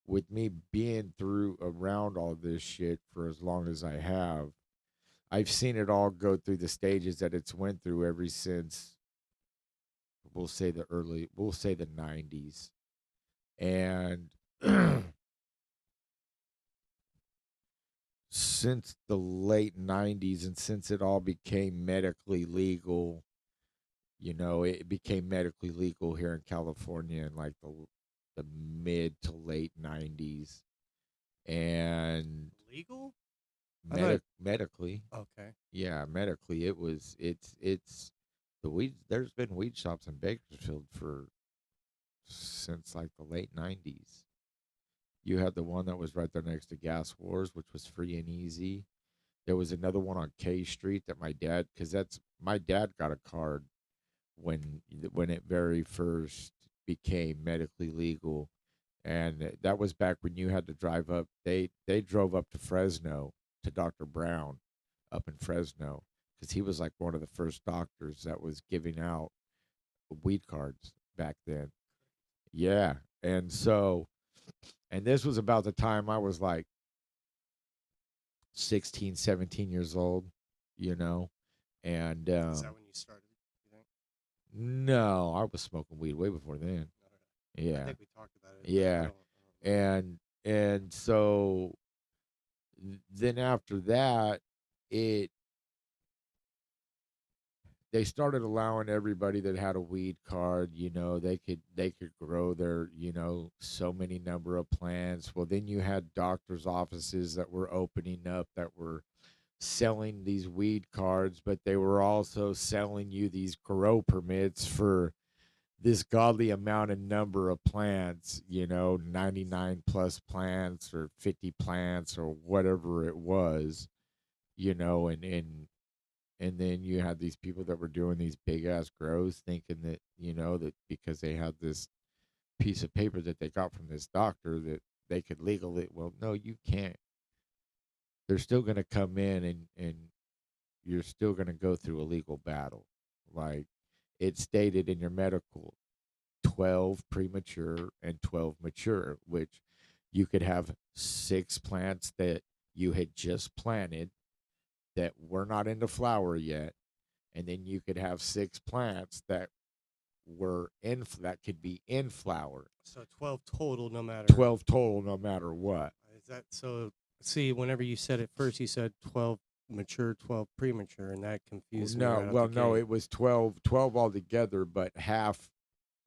with me being through around all this shit for as long as I have, I've seen it all go through the stages that it's went through ever since, we'll say the 90s. And since the late 90s, and since it all became medically legal, it became medically legal here in California in like the mid to late 90s. And Legal? I thought medically, okay. yeah, medically, it's the weed. There's been weed shops in Bakersfield for since like the late 90s. You had the one that was right there next to Gas Wars, which was free and easy. There was another one on K Street that my dad, because that's my dad got a card when it very first became medically legal, and that was back when you had to drive up. They drove up to Fresno to Dr. Brown up in Fresno because he was like one of the first doctors that was giving out weed cards back then. Yeah, and so and this was about the time I was like 16, 17 years old, you know, and Is that when you started? You think? no, I was smoking weed way before then. I Yeah, think we talked about it, but I yeah, don't remember. and so then after that, it they started allowing everybody that had a weed card, they could grow their, so many number of plants. Well, then you had doctors' offices that were opening up that were selling these weed cards, but they were also selling you these grow permits for this godly amount and number of plants, 99 plus plants or 50 plants or whatever it was, and then you had these people that were doing these big ass grows thinking that, that because they had this piece of paper that they got from this doctor that they could legally, well, no, you can't. They're still going to come in and you're still going to go through a legal battle. Like it stated in your medical 12 premature and 12 mature, which you could have 6 plants that you had just planted that were not into flower yet. And then you could have 6 plants that were that could be in flower. So 12 total, no matter. 12 total, no matter what. Is that so? See, whenever you said it first, you said 12 mature, 12 premature, and that confused me No, right out the well, no, gate. it was 12 altogether, but half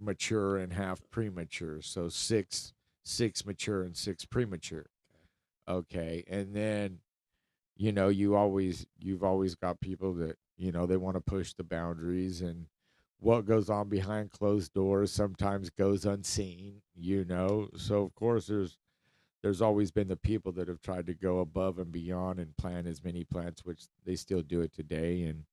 mature and half premature. So six mature and 6 premature. Okay. And then, you've always got people that, they want to push the boundaries, and what goes on behind closed doors sometimes goes unseen, So of course there's always been the people that have tried to go above and beyond and plant as many plants, which they still do it today, and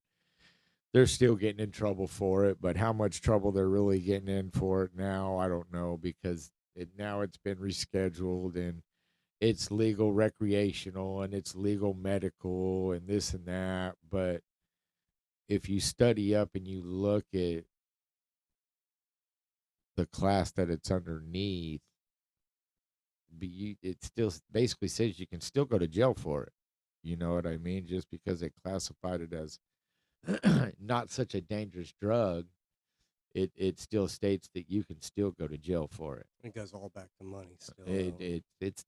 they're still getting in trouble for it. But how much trouble they're really getting in for it now, I don't know, because now it's been rescheduled, and it's legal recreational and it's legal medical and this and that. But if you study up and you look at the class that it's underneath, it still basically says you can still go to jail for it. You know what I mean? Just because they classified it as not such a dangerous drug, it still states that you can still go to jail for it. It goes all back to money still, It's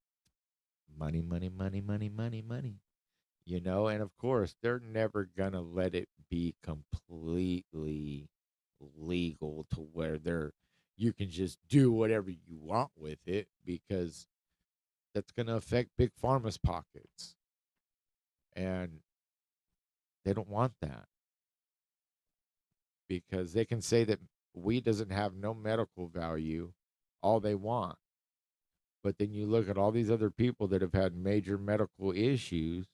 money, money, money, money, money, money. And of course they're never gonna let it be completely legal to where you can just do whatever you want with it, because that's gonna affect big pharma's pockets, and they don't want that, because they can say that weed doesn't have no medical value all they want, but then you look at all these other people that have had major medical issues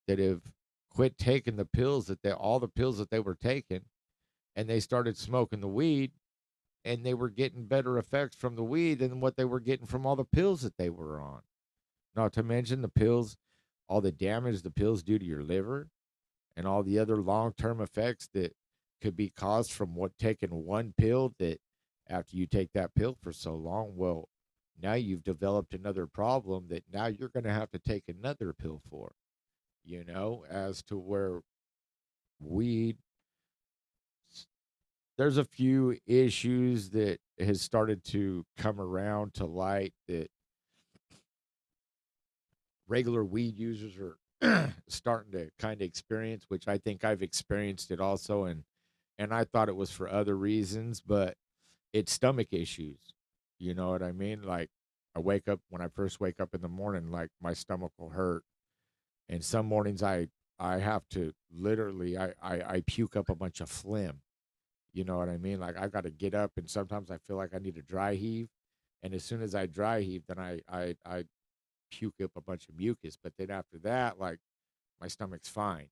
that have quit taking the pills that they all the pills that they were taking, and they started smoking the weed, and they were getting better effects from the weed than what they were getting from all the pills that they were on. Not to mention the pills, all the damage the pills do to your liver, and all the other long-term effects that could be caused from what taking one pill, that after you take that pill for so long, well, now you've developed another problem that now you're going to have to take another pill for, as to where weed, there's a few issues that has started to come around to light that regular weed users are starting to kind of experience, which I think I've experienced it also, and I thought it was for other reasons, but it's stomach issues. You know what I mean? Like when I first wake up in the morning, like my stomach will hurt, and some mornings I have to literally I puke up a bunch of phlegm. You know what I mean? Like I got to get up, and sometimes I feel like I need a dry heave, and as soon as I dry heave, then I puke up a bunch of mucus. But then after that, like my stomach's fine.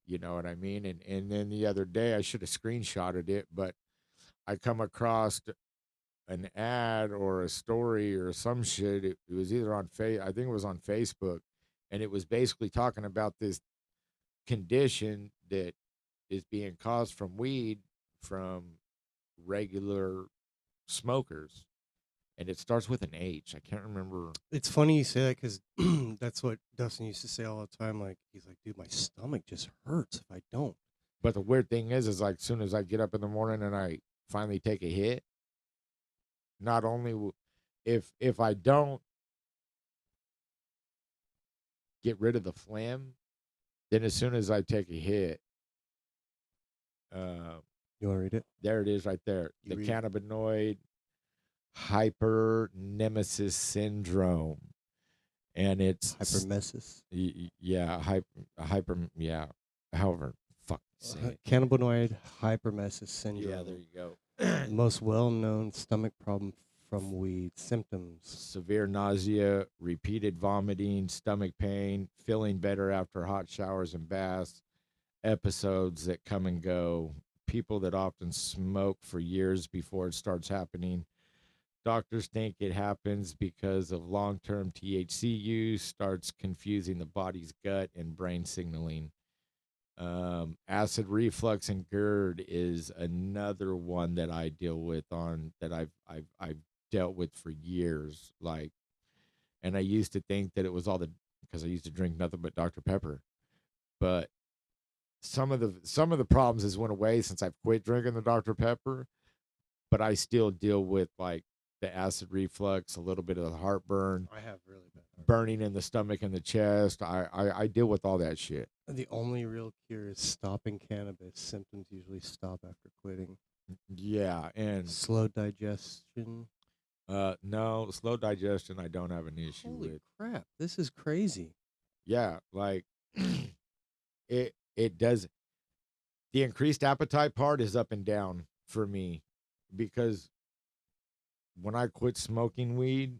You know what I mean? And then the other day I should have screenshotted it, but I come across an ad or a story or some shit. It was either on I think it was on Facebook, and it was basically talking about this condition that is being caused from weed from regular smokers, and it starts with an H. I can't remember. It's funny you say that because that's what Dustin used to say all the time. Like, he's like, dude, my stomach just hurts if I don't. But the weird thing is like, as soon as I get up in the morning and I finally take a hit, not only if I don't get rid of the phlegm, then as soon as I take a hit, You want to read it? there it is right there. You The read cannabinoid hypernemesis syndrome. And it's hypermesis. Yeah, yeah. However, fuck say it. Cannabinoid hypermesis syndrome. Yeah, there you go. The most well-known stomach problem from weed. Symptoms: severe nausea, repeated vomiting, stomach pain, feeling better after hot showers and baths, episodes that come and go, people that often smoke for years before it starts happening. Doctors think it happens because of long-term THC use, starts confusing the body's gut and brain signaling. Acid reflux and GERD is another one that I deal with that I've dealt with for years. Like, and I used to think that it was all because I used to drink nothing but Dr. Pepper, but some of the problems has went away since I've quit drinking the Dr. Pepper, but I still deal with like the acid reflux, a little bit of the heartburn. I have really bad heartburn. Burning in the stomach and the chest. I deal with all that shit. The only real cure is stopping cannabis. Symptoms usually stop after quitting. Yeah, and slow digestion. No, slow digestion I don't have an issue Holy with. crap, this is crazy. Yeah, like it does. The increased appetite part is up and down for me, because when I quit smoking weed,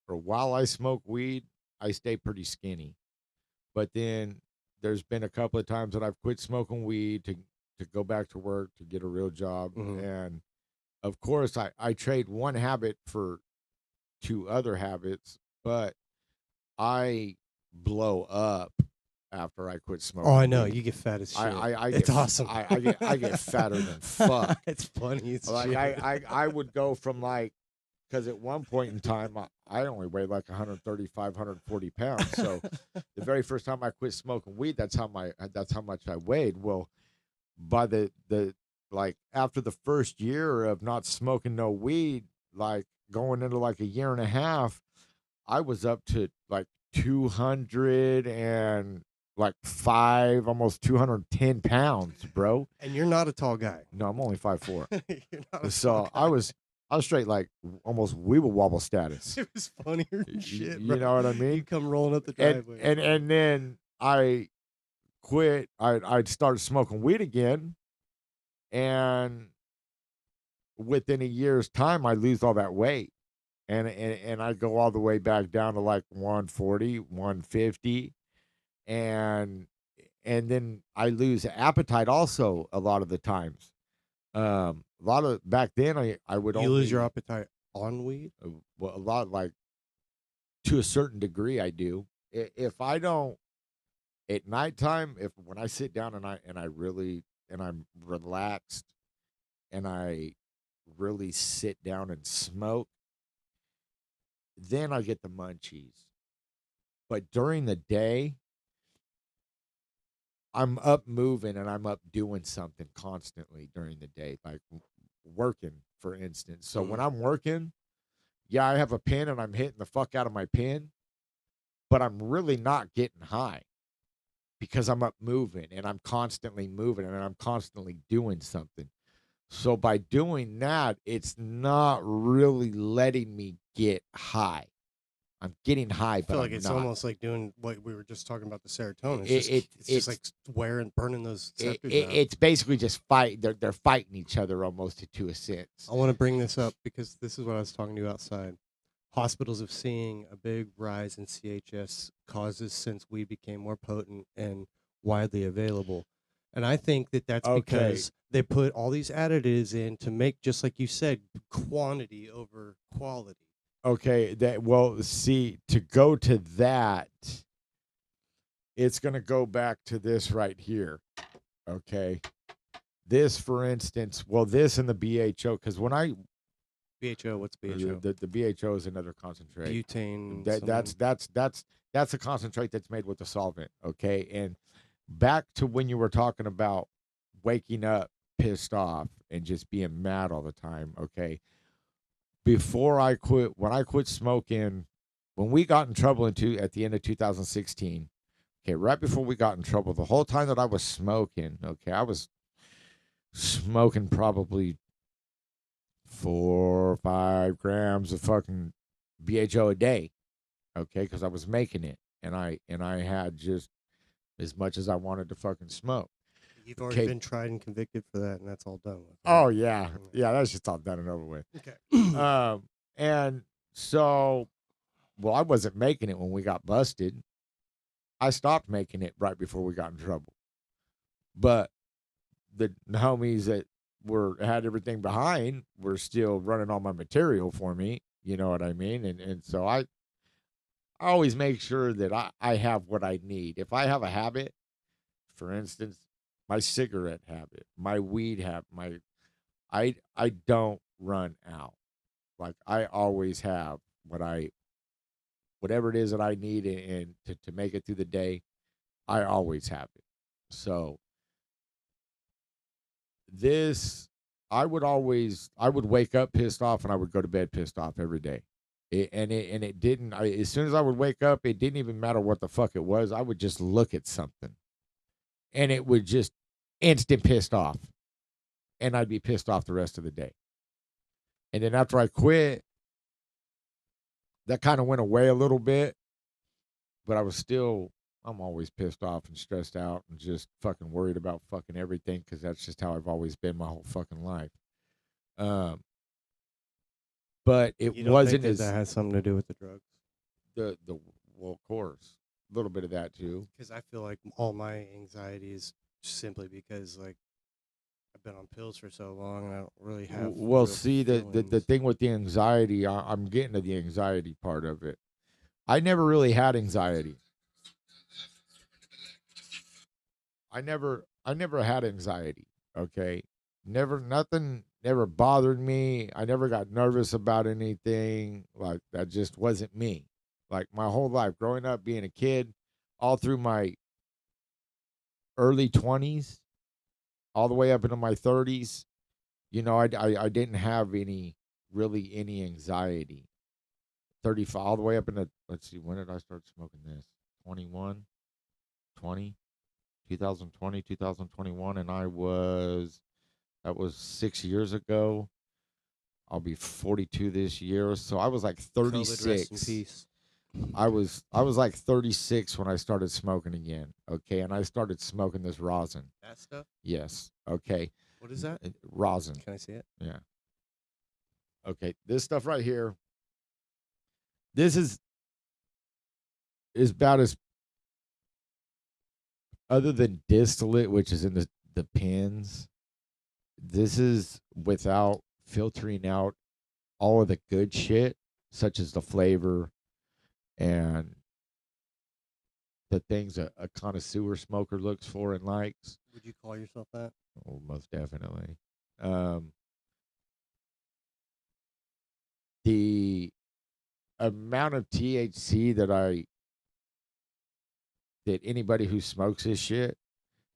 or while I smoke weed, I stay pretty skinny. But then there's been a couple of times that I've quit smoking weed to go back to work, to get a real job. And of course I trade one habit for two other habits, but I blow up after I quit smoking. Oh, I know. You get fat as shit. It's awesome. I get fatter than fuck. It's funny. It's like shit. I would go from like, because at one point in time I only weighed like 135, 140 pounds. So the very first time I quit smoking weed, that's how much I weighed. Well, by the like after the first year of not smoking no weed, like going into like a year and a half, I was up to like 200 and like almost 210 pounds, bro. And you're not a tall guy. No, I'm only 5'4". You're not a So tall guy. I was straight like almost weeble wobble status. It was funnier than shit, You bro. know what I mean? You come rolling up the driveway. And then I quit. I'd start smoking weed again, and within a year's time, I lose all that weight, and I go all the way back down to like 140, 150, and then I lose appetite also a lot of the times. A lot of back then I would only lose your appetite on weed. Well, a lot, like to a certain degree I do. If I don't at nighttime, when I sit down and I'm relaxed and I really sit down and smoke, then I get the munchies. But during the day, I'm up moving and I'm up doing something constantly during the day, like working, for instance. So when I'm working, yeah, I have a pen and I'm hitting the fuck out of my pen, but I'm really not getting high because I'm up moving and I'm constantly moving and I'm constantly doing something. So by doing that, it's not really letting me get high. I'm getting high, but I feel like I'm it's not. almost like doing what we were just talking about, the serotonin. It's just like wearing, burning those receptors out. It's basically just fight. They're fighting each other almost to a sense. I want to bring this up because this is what I was talking to you outside. hospitals have seen a big rise in CHS causes since weed became more potent and widely available. And I think that that's Okay. because they put all these additives in to make, just like you said, quantity over quality. Okay, that well, see, to go to that, it's going to go back to this right here. Okay. This, for instance, well, this and the BHO, because when I BHO, what's BHO? the BHO is another concentrate. Butane. That that's a concentrate that's made with a solvent. Okay, and back to when you were talking about waking up pissed off and just being mad all the time. Okay, before I quit, when I quit smoking, when we got in trouble at the end of 2016. Okay, right before we got in trouble, the whole time that I was smoking, okay, I was smoking probably 4 or 5 grams of fucking BHO a day, okay, because I was making it, and I had just as much as I wanted to fucking smoke. You've already Okay. been tried and convicted for that, and that's all done with. Oh yeah, yeah, that's just all done and over with. Okay. And so, well, I wasn't making it when we got busted. I stopped making it right before we got in trouble, but the homies that had everything behind were still running all my material for me. You know what I mean? And so I always make sure that I have what I need. If I have a habit, for instance, my cigarette habit, my weed habit, I don't run out. Like I always have whatever it is that I need and to make it through the day, I always have it. So this I would wake up pissed off and I would go to bed pissed off every day. It didn't. As soon as I would wake up, it didn't even matter what the fuck it was. I would just look at something, and it would just instant pissed off, and I'd be pissed off the rest of the day. And then after I quit, that kind of went away a little bit, but I'm always pissed off and stressed out and just fucking worried about fucking everything because that's just how I've always been my whole fucking life. But it You don't wasn't think as that has something to do with the drugs? the well, of course, a little bit of that too. Because I feel like all my anxiety is simply because like I've been on pills for so long and I don't really have. Well, real see the feelings. thing with the anxiety, I'm getting to the anxiety part of it. I never really had anxiety. I never had anxiety. Okay, nothing never bothered me. I never got nervous about anything. Like that just wasn't me. Like my whole life, growing up, being a kid, all through my early 20s, all the way up into my 30s. I didn't have any anxiety. 35 all the way up into, let's see, when did I start smoking this? 21, 20, 2020, 2021, and that was 6 years ago. I'll be 42 this year, so I was like COVID, rest in 36. peace. I was like 36 when I started smoking again. Okay, and I started smoking this rosin. That stuff. Yes. Okay. What is that? Rosin. Can I see it? Yeah. Okay. This stuff right here. This is about as, other than distillate, which is in the pins. This is without filtering out all of the good shit, such as the flavor and the things a connoisseur smoker looks for and likes. Would you call yourself that? Oh, most definitely. The amount of THC that anybody who smokes this shit,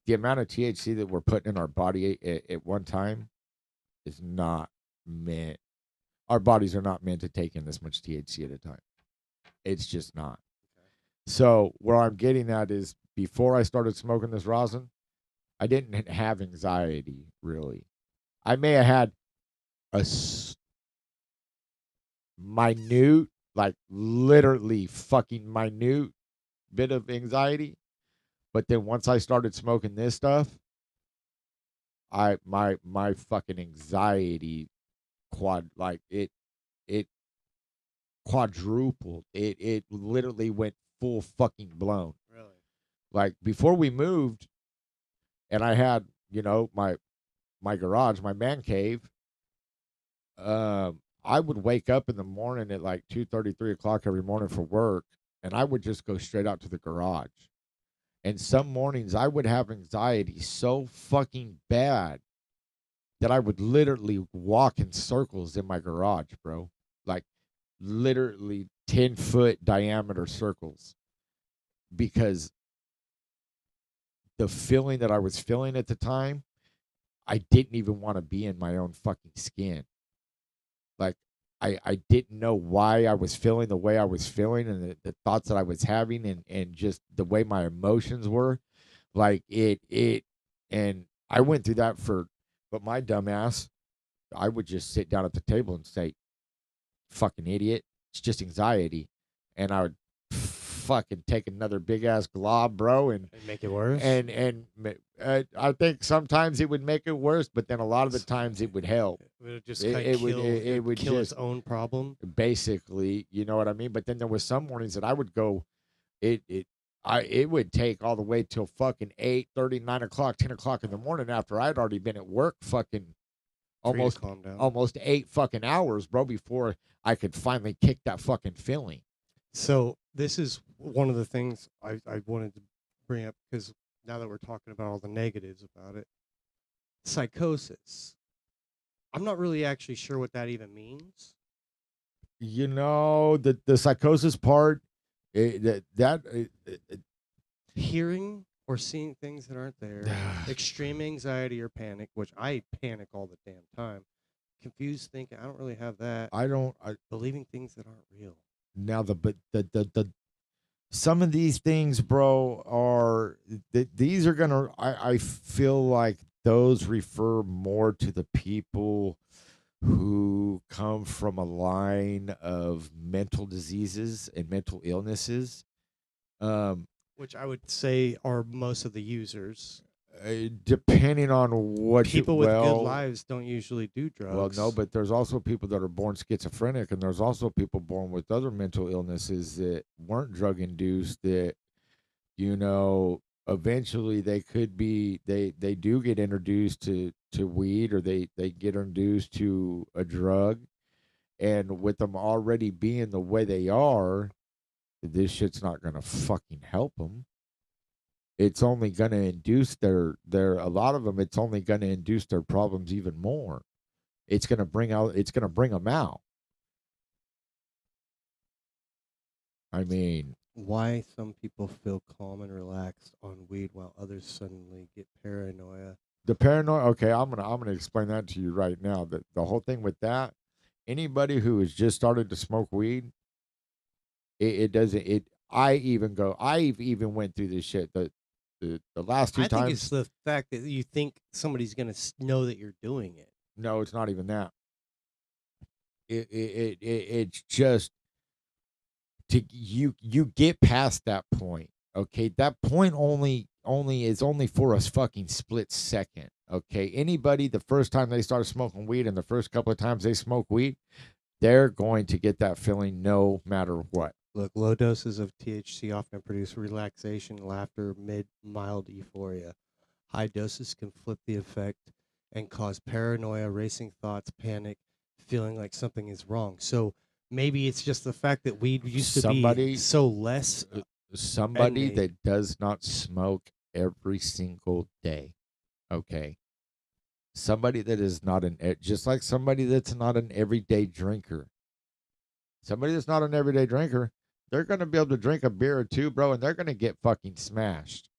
the amount of THC that we're putting in our body at one time is not meant. Our bodies are not meant to take in this much THC at a time. It's just not. Okay. So where I'm getting at is, before I started smoking this rosin, I didn't have anxiety really. I may have had a minute, like literally fucking minute bit of anxiety, but then once I started smoking this stuff, my fucking anxiety it quadrupled. It literally went full fucking blown. Really? Like before we moved, and I had my garage, my man cave. I would wake up in the morning at like 2:30, 3 o'clock every morning for work, and I would just go straight out to the garage. And some mornings I would have anxiety so fucking bad that I would literally walk in circles in my garage, bro. Like literally 10-foot diameter circles because the feeling that I was feeling at the time, I didn't even want to be in my own fucking skin. Like I didn't know why I was feeling the way I was feeling and the thoughts that I was having and just the way my emotions were. Like and I went through that but my dumbass, I would just sit down at the table and say, fucking idiot, it's just anxiety. And I would fucking take another big ass glob, bro, and make it worse. And I think sometimes it would make it worse, but then a lot of the times it would help. It would just it would kill its own problem. Basically, you know what I mean? But then there was some mornings that I would go, it would take all the way till fucking 8:30, 9 o'clock, 10 o'clock in the morning after I'd already been at work fucking almost 8 fucking hours, bro, before I could finally kick that fucking feeling. So this is one of the things I wanted to bring up because now that we're talking about all the negatives about it, psychosis. I'm not really actually sure what that even means. You know, the psychosis part, hearing or seeing things that aren't there, extreme anxiety or panic, which I panic all the damn time. Confused thinking, I don't really have that. I believing things that aren't real. Now the some of these things, bro, are these are gonna. I feel like those refer more to the people who come from a line of mental diseases and mental illnesses, which I would say are most of the users. Depending on what people with good lives don't usually do drugs. Well, no, but there's also people that are born schizophrenic, and there's also people born with other mental illnesses that weren't drug induced. That eventually they could be they do get introduced to weed, or they get introduced to a drug, and with them already being the way they are, this shit's not gonna fucking help them. It's only going to induce a lot of them, it's only going to induce their problems even more. It's going to bring them out. I mean, why some people feel calm and relaxed on weed while others suddenly get paranoia. The paranoia, okay, I'm going to explain that to you right now. The whole thing with that, anybody who has just started to smoke weed, I've even went through this shit. The last 2 times. I think it's the fact that you think somebody's going to know that you're doing it. No, it's not even that. It's just you get past that point. Okay, that point only is for a fucking split second. Okay, anybody the first time they start smoking weed and the first couple of times they smoke weed, they're going to get that feeling no matter what. Look, low doses of THC often produce relaxation, laughter, mild euphoria. High doses can flip the effect and cause paranoia, racing thoughts, panic, feeling like something is wrong. So maybe it's just the fact that weed used to be so less. Somebody that does not smoke every single day, okay? Somebody that is not just like somebody that's not an everyday drinker. Somebody that's not an everyday drinker, they're going to be able to drink a beer or two, bro, and they're going to get fucking smashed.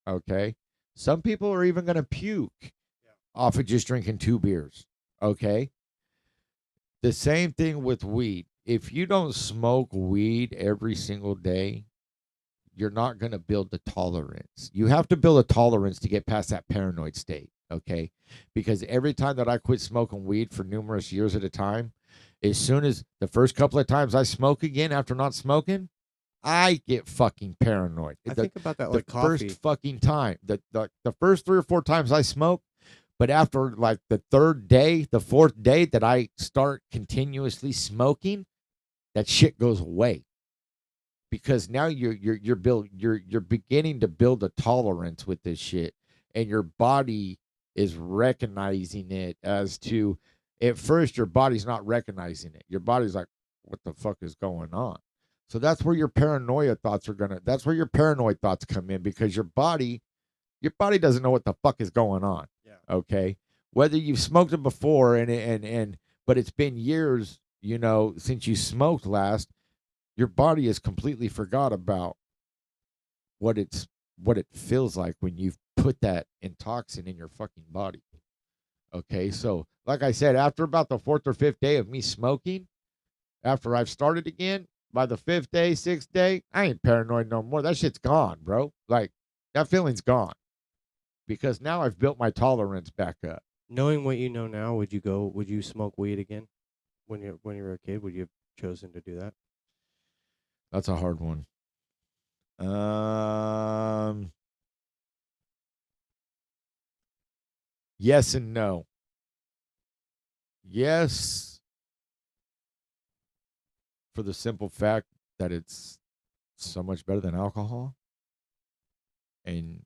Okay? Some people are even going to puke off of just drinking 2 beers. Okay? The same thing with weed. If you don't smoke weed every single day, you're not going to build the tolerance. You have to build a tolerance to get past that paranoid state. Okay? Because every time that I quit smoking weed for numerous years at a time, as soon as the first couple of times I smoke again after not smoking, I get fucking paranoid. I think about that like coffee. First fucking time. The first 3 or 4 times I smoke, but after like the 3rd day, the 4th day that I start continuously smoking, that shit goes away because now you're beginning to build a tolerance with this shit, and your body is recognizing it as to at first your body's not recognizing it. Your body's like, what the fuck is going on? So that's where your paranoia thoughts are gonna that's where your paranoid thoughts come in because your body doesn't know what the fuck is going on. Yeah. Okay. Whether you've smoked it before but it's been years, since you smoked last, your body has completely forgot about what it feels like when you've put that toxin in your fucking body. Okay. So like I said, after about the fourth or fifth day of me smoking, after I've started again, by the fifth day, sixth day, I ain't paranoid no more. That shit's gone, bro. Like that feeling's gone because now I've built my tolerance back up. Knowing what you know now, would you smoke weed again when you were a kid? Would you have chosen to do that? That's a hard one. Um, yes and no. Yes, for the simple fact that it's so much better than alcohol, and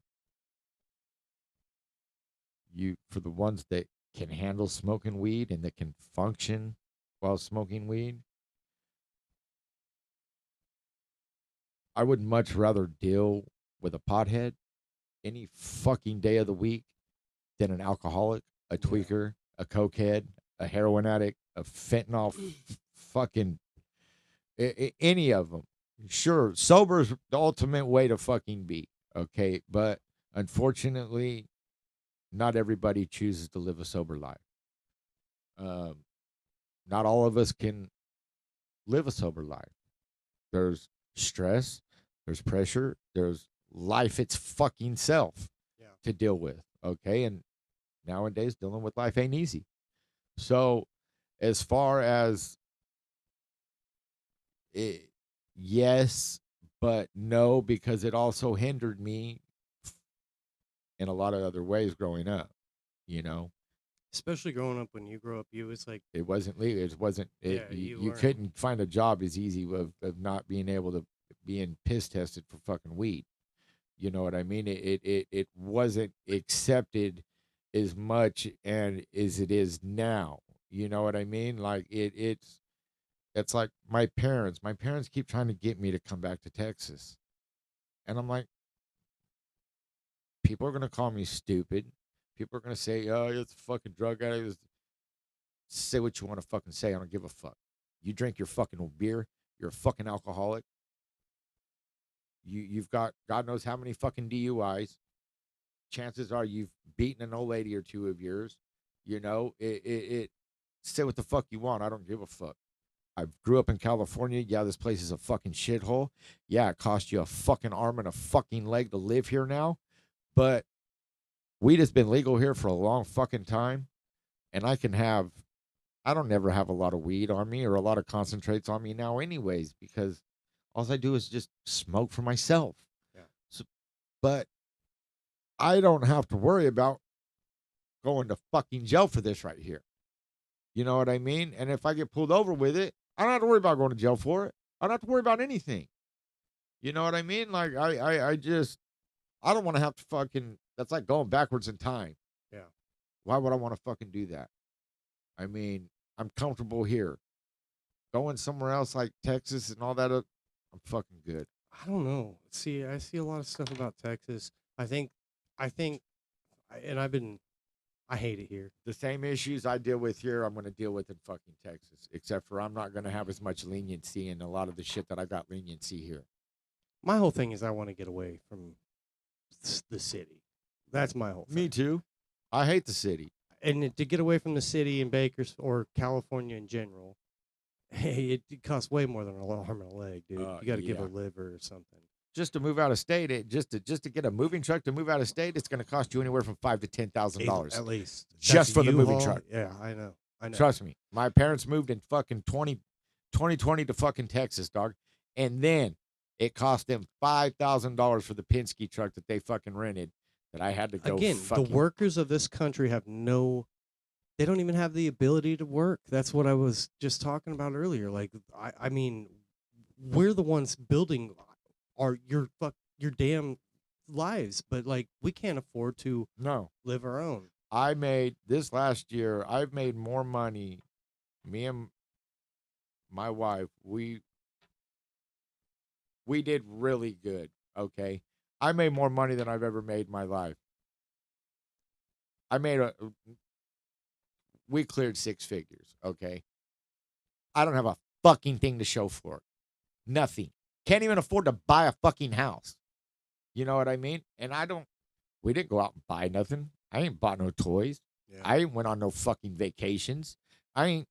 for the ones that can handle smoking weed and that can function while smoking weed, I would much rather deal with a pothead any fucking day of the week than an alcoholic, a tweaker, a cokehead, a heroin addict, a fentanyl, fucking any of them. Sure, sober is the ultimate way to fucking be. Okay, but unfortunately, not everybody chooses to live a sober life. Um, not all of us can live a sober life. There's stress, there's pressure, there's life its fucking self to deal with. Okay, and nowadays dealing with life ain't easy. So, as far as it, yes, but no, because it also hindered me in a lot of other ways growing up. You know, Especially growing up, when you grow up, you it's like it wasn't legal. It wasn't. yeah, You, you you learn. couldn't find a job as easy of not being able to being piss tested for fucking weed. You know what I mean? It wasn't accepted as much and as it is now. You know what I mean? Like it's like my parents. My parents keep trying to get me to come back to Texas. And I'm like, people are gonna call me stupid. People are gonna say, "Oh, it's a fucking drug addict." Say what you want to fucking say. I don't give a fuck. You drink your fucking beer. You're a fucking alcoholic. You've got God knows how many fucking DUIs. Chances are you've beaten an old lady or two of yours. It say what the fuck you want. I don't give a fuck. I grew up in California. Yeah, this place is a fucking shithole. Yeah, it cost you a fucking arm and a fucking leg to live here now. But weed has been legal here for a long fucking time. And I don't never have a lot of weed on me or a lot of concentrates on me now, anyways, because all I do is just smoke for myself. Yeah. So, but I don't have to worry about going to fucking jail for this right here. You know what I mean? And if I get pulled over with it, I don't have to worry about going to jail for it. I don't have to worry about anything. You know what I mean? Like I don't want to have to fucking. That's like going backwards in time. Yeah. Why would I want to fucking do that? I mean, I'm comfortable here. Going somewhere else like Texas and all that, I'm fucking good. I don't know. See, I see a lot of stuff about Texas. I think, I think, and I hate it here. The same issues I deal with here, I'm going to deal with in fucking Texas, except for I'm not going to have as much leniency in a lot of the shit that I got leniency here. My whole thing is I want to get away from the city. That's my whole thing. Me too. I hate the city. And to get away from the city and Bakers or California in general, hey, it costs way more than a arm and a leg, dude. You got to give a liver or something. Just to move out of state, just to get a moving truck to move out of state, it's going to cost you anywhere from $5,000 to $10,000 at least, just for the moving truck. Yeah, I know. Trust me, my parents moved in fucking 2020 to fucking Texas, dog, and then it cost them $5,000 for the Penske truck that they fucking rented. That I had to go. Again, the workers of this country have no they don't even have the ability to work. That's what I was just talking about earlier. Like, I mean, we're the ones building your damn lives, but like we can't afford to No. live our own. I made this last year, I've made more money. Me and my wife, we did really good, okay? I made more money than I've ever made in my life. I made a we cleared 6 figures, okay? I don't have a fucking thing to show for it. Nothing. Can't even afford to buy a fucking house. You know what I mean? And we didn't go out and buy nothing. I ain't bought no toys. Yeah. I ain't went on no fucking vacations. I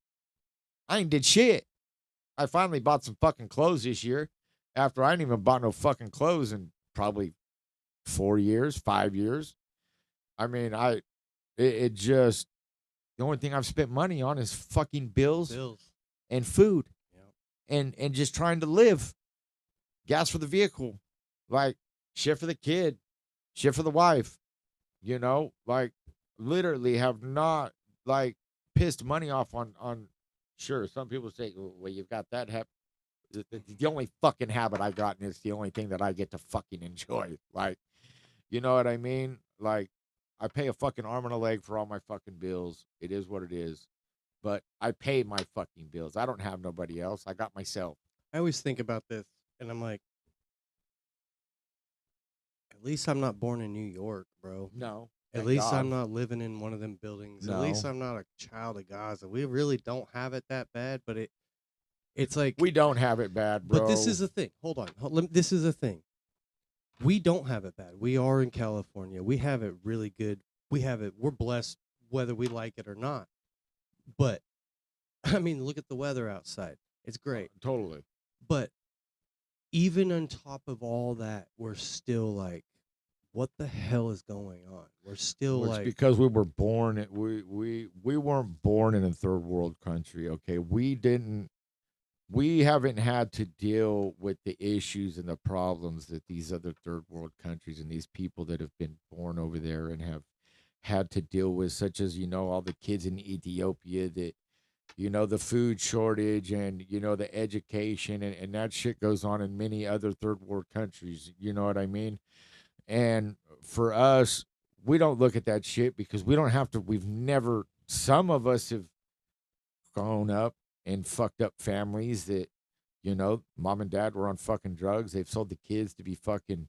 ain't did shit. I finally bought some fucking clothes this year after I ain't even bought no fucking clothes in probably 4 years, 5 years. I mean, it just the only thing I've spent money on is fucking bills and food Yeah. and just trying to live. Gas for the vehicle, like shit for the kid, shit for the wife, like literally have not like pissed money off on sure, some people say, well, you've got that habit. The only fucking habit I got, and it's the only thing that I get to fucking enjoy. Like, you know what I mean? Like, I pay a fucking arm and a leg for all my fucking bills. It is what it is. But I pay my fucking bills. I don't have nobody else. I got myself. I always think about this, and I'm like, at least I'm not born in New York, bro. No. At Thank least God. I'm not living in one of them buildings. At No. least I'm not a child of Gaza. We really don't have it that bad, but it's like We don't have it bad, bro. But this is the thing. Hold on. This is the thing. We don't have it bad. We are in California. We have it really good. We're blessed whether we like it or not. But I mean, look at the weather outside. It's great. Totally. But even on top of all that, we're still like, what the hell is going on? We're still Well, like, it's because we were born. We weren't born in a third world country. Okay, we haven't had to deal with the issues and the problems that these other third world countries and these people that have been born over there and have had to deal with, such as all the kids in Ethiopia that the food shortage and the education and that shit goes on in many other third world countries. You know what I mean? And for us, we don't look at that shit because we don't have to. We've never. Some of us have grown up in fucked up families that, mom and dad were on fucking drugs. They've sold the kids to be fucking,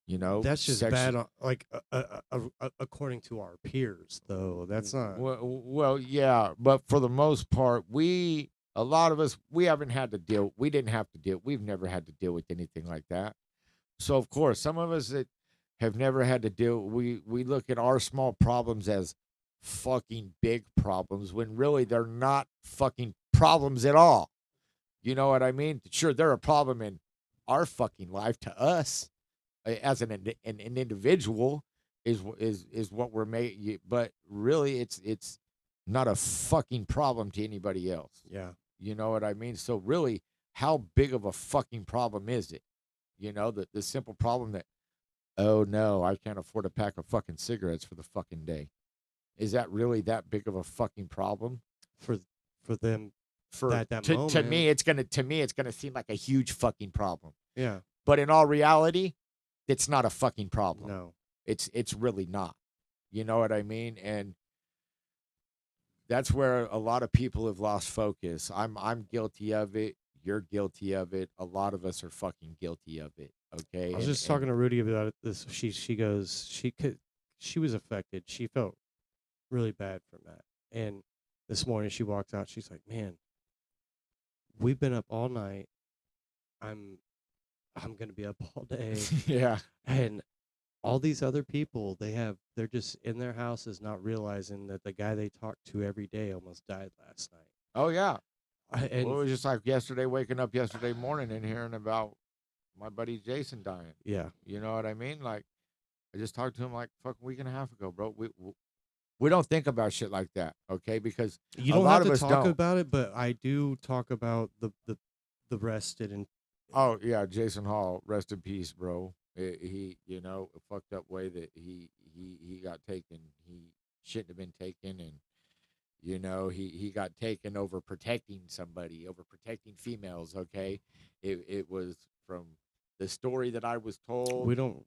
that's just bad. Like, according to our peers, though, that's not. Well, yeah, but for the most part, a lot of us, we haven't had to deal. We didn't have to deal. We've never had to deal with anything like that. So of course, some of us that have never had to deal, we look at our small problems as fucking big problems when really they're not fucking problems at all. You know what I mean? Sure, they're a problem in our fucking life to us as an individual is what we're made, but really it's not a fucking problem to anybody else. Yeah. You know what I mean? So really, how big of a fucking problem is it? The simple problem that, oh no, I can't afford a pack of fucking cigarettes for the fucking day. Is that really that big of a fucking problem for them? For that to me, it's gonna seem like a huge fucking problem. Yeah. But in all reality, it's not a fucking problem. No. It's really not. You know what I mean? And that's where a lot of people have lost focus. I'm guilty of it. You're guilty of it. A lot of us are fucking guilty of it. Okay. I was just talking to Rudy about it. She goes, she was affected. She felt really bad from that. And this morning she walked out. She's like, man, we've been up all night. I'm gonna be up all day. Yeah. And all these other people, they're just in their houses not realizing that the guy they talk to every day almost died last night. Oh yeah. And it was just like waking up yesterday morning and hearing about my buddy Jason dying. Yeah. You know what I mean? Like, I just talked to him like fucking week and a half ago, bro. We don't think about shit like that, okay? Because you don't have to talk about it, but I do talk about the rested and. Oh yeah, Jason Hall, rest in peace, bro. He, a fucked up way that he got taken. He shouldn't have been taken, and You know, he got taken over protecting somebody, over protecting females. Okay, it was from the story that I was told. We don't.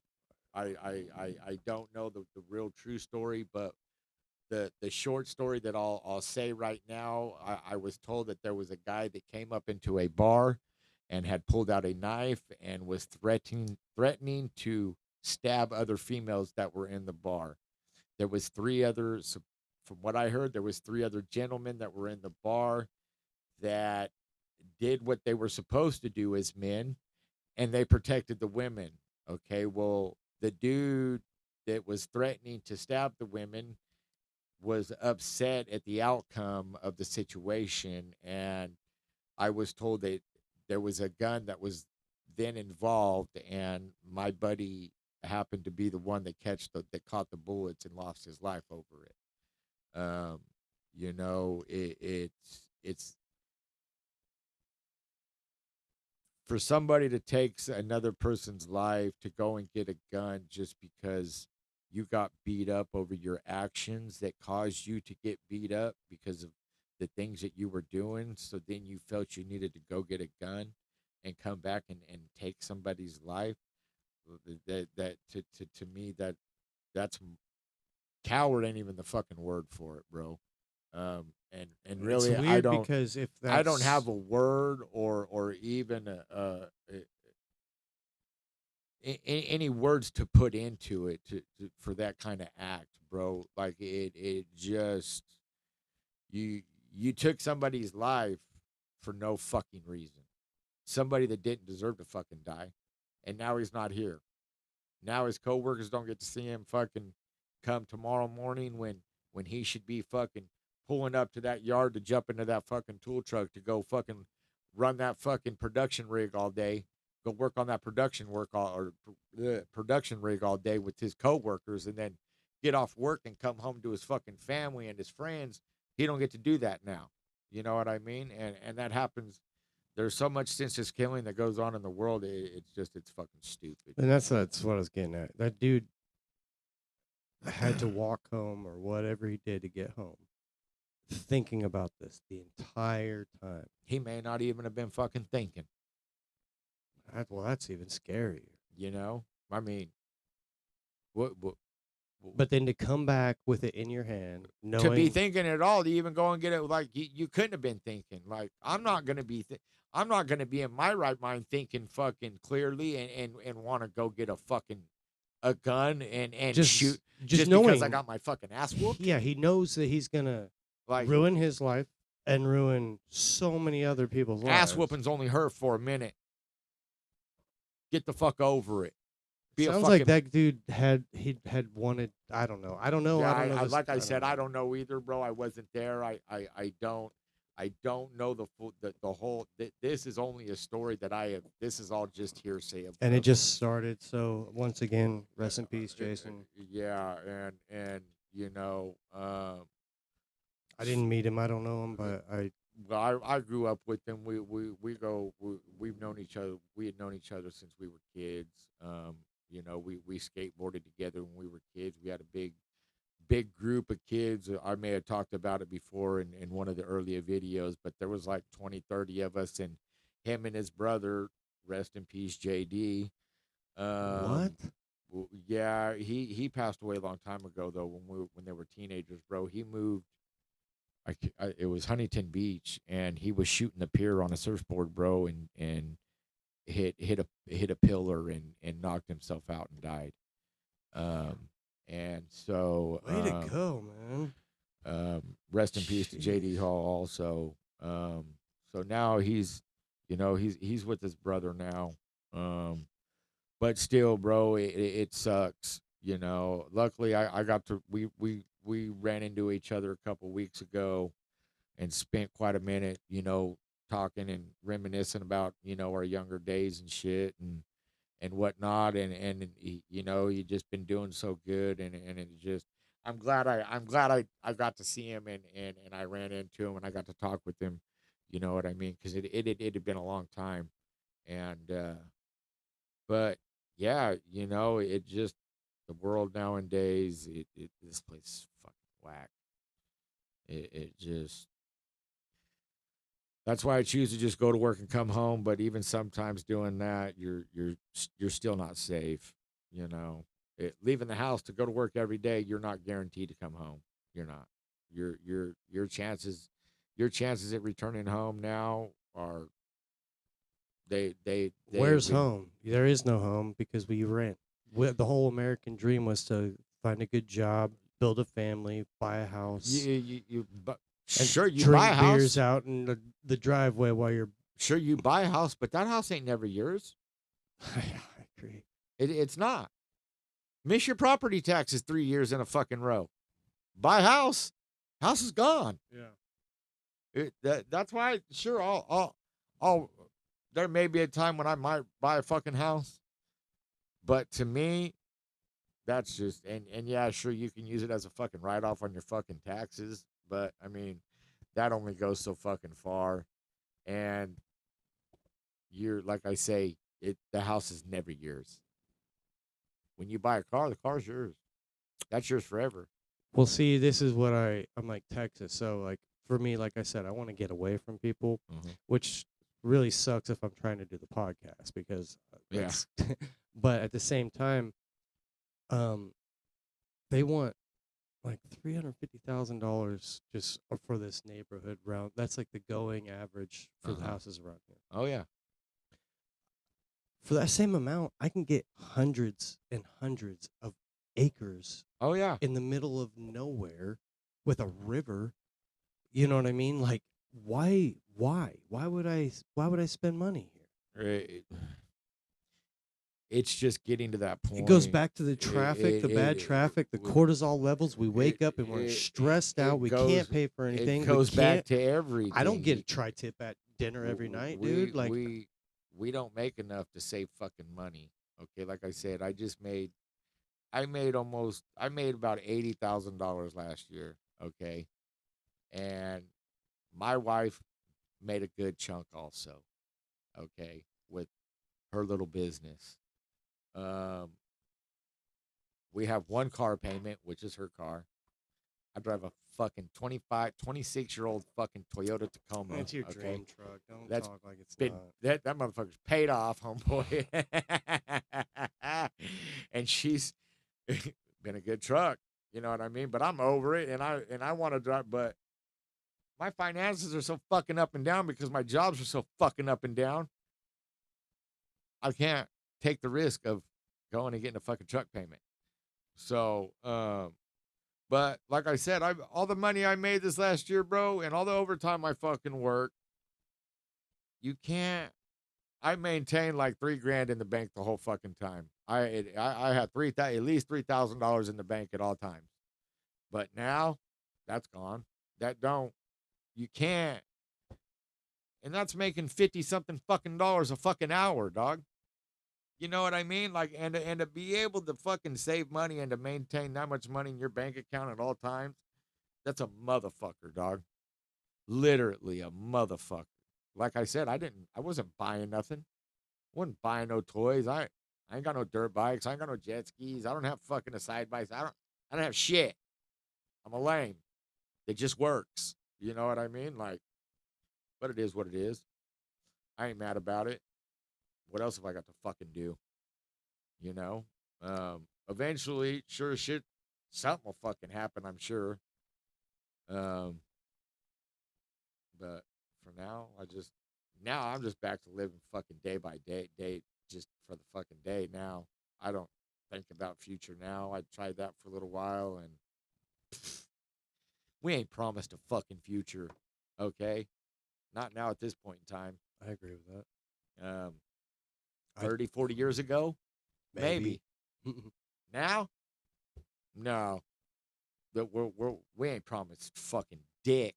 I don't know the real true story, but the short story that I'll say right now, I was told that there was a guy that came up into a bar and had pulled out a knife and was threatening to stab other females that were in the bar. There was three others, from what I heard, there was three other gentlemen that were in the bar that did what they were supposed to do as men, and they protected the women. Okay, well, the dude that was threatening to stab the women was upset at the outcome of the situation, and I was told that there was a gun that was then involved, and my buddy happened to be the one that caught the bullets and lost his life over it. You know, it's for somebody to take another person's life to go and get a gun just because you got beat up over your actions that caused you to get beat up because of the things that you were doing. So then you felt you needed to go get a gun and come back and take somebody's life. That to me that's coward ain't even the fucking word for it, bro. And It's really weird because if I don't have that's a word or even any words to put into it for that kind of act, bro. Like it just you you took somebody's life for no fucking reason. Somebody that didn't deserve to fucking die, and now he's not here. Now his coworkers don't get to see him fucking come tomorrow morning when he should be fucking pulling up to that yard to jump into that fucking tool truck to go fucking run that fucking production rig all day, go work on that production rig all day with his coworkers, and then get off work and come home to his fucking family and his friends. He don't get to do that now. You know what I mean? And that happens. There's so much senseless killing that goes on in the world. It's fucking stupid. and that's what I was getting at. That dude had to walk home or whatever he did to get home, thinking about this the entire time. He may not even have been fucking thinking. Well, that's even scarier. You know, I mean, what But then to come back with it in your hand, to be knowing thinking at all, to even go and get it, like you couldn't have been thinking. Like I'm not gonna be in my right mind thinking fucking clearly and want to go get a gun and shoot just just because I knowing, got my fucking ass whooped. yeah, he knows that he's gonna Like ruin his life and ruin so many other people's ass lives. whoopings only hurt for a minute. Get the fuck over it. Be a Sounds fucking like that dude had wanted. I don't know. I don't know. Yeah, I don't know this. like I I don't said, I know. don't know either, bro. I wasn't there. I don't know the whole. This is only a story that I have. This is all just hearsay. And it just started. So once again, rest in peace, Jason. Yeah, and you know, I didn't meet him. I don't know him, but well, I grew up with them. We've known each other. We had known each other since we were kids. You know, we skateboarded together when we were kids. We had a big group of kids. I may have talked about it before in one of the earlier videos, but there was like 20, 30 of us, and him and his brother, rest in peace, JD. what? Yeah, he passed away a long time ago though. When they were teenagers, bro, he moved. It was Huntington Beach, and he was shooting the pier on a surfboard, bro, and hit a pillar and knocked himself out and died. And so Way to go, man. rest in peace to JD Hall also. So now he's with his brother now. But still, bro, it sucks. You know, luckily I got to we ran into each other a couple weeks ago and spent quite a minute, talking and reminiscing about, our younger days and shit and whatnot. And he just been doing so good. And it just, I'm glad I got to see him and I ran into him and I got to talk with him. You know what I mean? Cause it had been a long time. And, but yeah, it just, the world nowadays, this place is fucking whack. It just that's why I choose to just go to work and come home. But even sometimes doing that, you're still not safe. You know, leaving the house to go to work every day, you're not guaranteed to come home. You're not. Your chances at returning home now are they have Where's been. home? There is no home because we rent. The whole American dream was to find a good job, build a family, buy a house, But and sure you buy a drink beers house. out in the driveway while you're. Sure you buy a house, but that house ain't never yours. I agree. It's not. Miss your property taxes 3 years in a fucking row. Buy a house. House is gone. Yeah. That's why. Sure, I'll. There may be a time when I might buy a fucking house, but to me, that's just and yeah, sure you can use it as a fucking write off on your fucking taxes, but I mean, that only goes so fucking far, and you're like I say, the house is never yours. When you buy a car, the car's yours. That's yours forever. Well, see, this is what I'm like Texas. So, like, for me, like I said, I want to get away from people, Mm-hmm. which really sucks if I'm trying to do the podcast because Yeah. that's, but at the same time, um, they want like $350,000 just for this neighborhood round. That's like the going average for the Uh-huh. houses around here. Oh yeah. For that same amount, I can get hundreds and hundreds of acres Oh yeah. in the middle of nowhere with a river. You know what I mean? Like, why would I spend money here? It- it's just getting to that point. It goes back to the traffic, the bad traffic, the we- cortisol levels. We wake up and we're stressed out. We can't pay for anything. It goes we back can't. to everything. I don't get a tri-tip at dinner every night, dude. Like, we don't make enough to save fucking money. Okay, like I said, I made about $80,000 last year. Okay, and my wife made a good chunk also. Okay, with her little business. Um, we have one car payment, which is her car. I drive a fucking 26-year-old fucking Toyota Tacoma. it's your Okay, dream truck. Don't that's talk like it's been not. that motherfucker's paid off, homeboy. And she's been a good truck. You know what I mean? But I'm over it, and I want to drive. But my finances are so fucking up and down because my jobs are so fucking up and down. I can't take the risk of going and getting a fucking truck payment. So, but like I said, I all the money I made this last year, bro, and all the overtime I fucking work, you can't. I maintained like $3,000 in the bank the whole fucking time. I had at least $3,000 in the bank at all times. But now, that's gone. That don't. You can't. And that's making 50 something fucking dollars a fucking hour, dog. You know what I mean? Like, and to be able to fucking save money and to maintain that much money in your bank account at all times, that's a motherfucker, dog. Literally a motherfucker. Like I said, I wasn't buying nothing. I wasn't buying no toys. I ain't got no dirt bikes. I ain't got no jet skis. I don't have fucking a side bikes. I don't have shit. I'm a lame. It just works. You know what I mean? Like, but it is what it is. I ain't mad about it. What else have I got to fucking do? You know? Eventually, sure as shit, something will fucking happen, I'm sure. Um, but for now, now I'm just back to living fucking day by day, just for the fucking day. Now I don't think about future now. I tried that for a little while, and we ain't promised a fucking future, okay? Not now at this point in time. I agree with that. 30, 40 years ago, maybe. Now, no. We ain't promised fucking dick.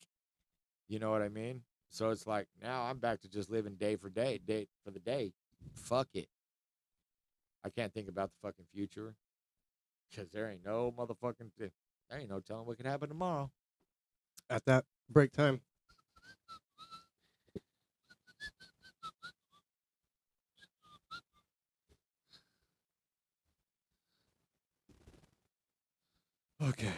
You know what I mean? So it's like now I'm back to just living day for day for the day. Fuck it. I can't think about the fucking future because there ain't no motherfucking thing. There ain't no telling what could happen tomorrow. At that break time. Okay.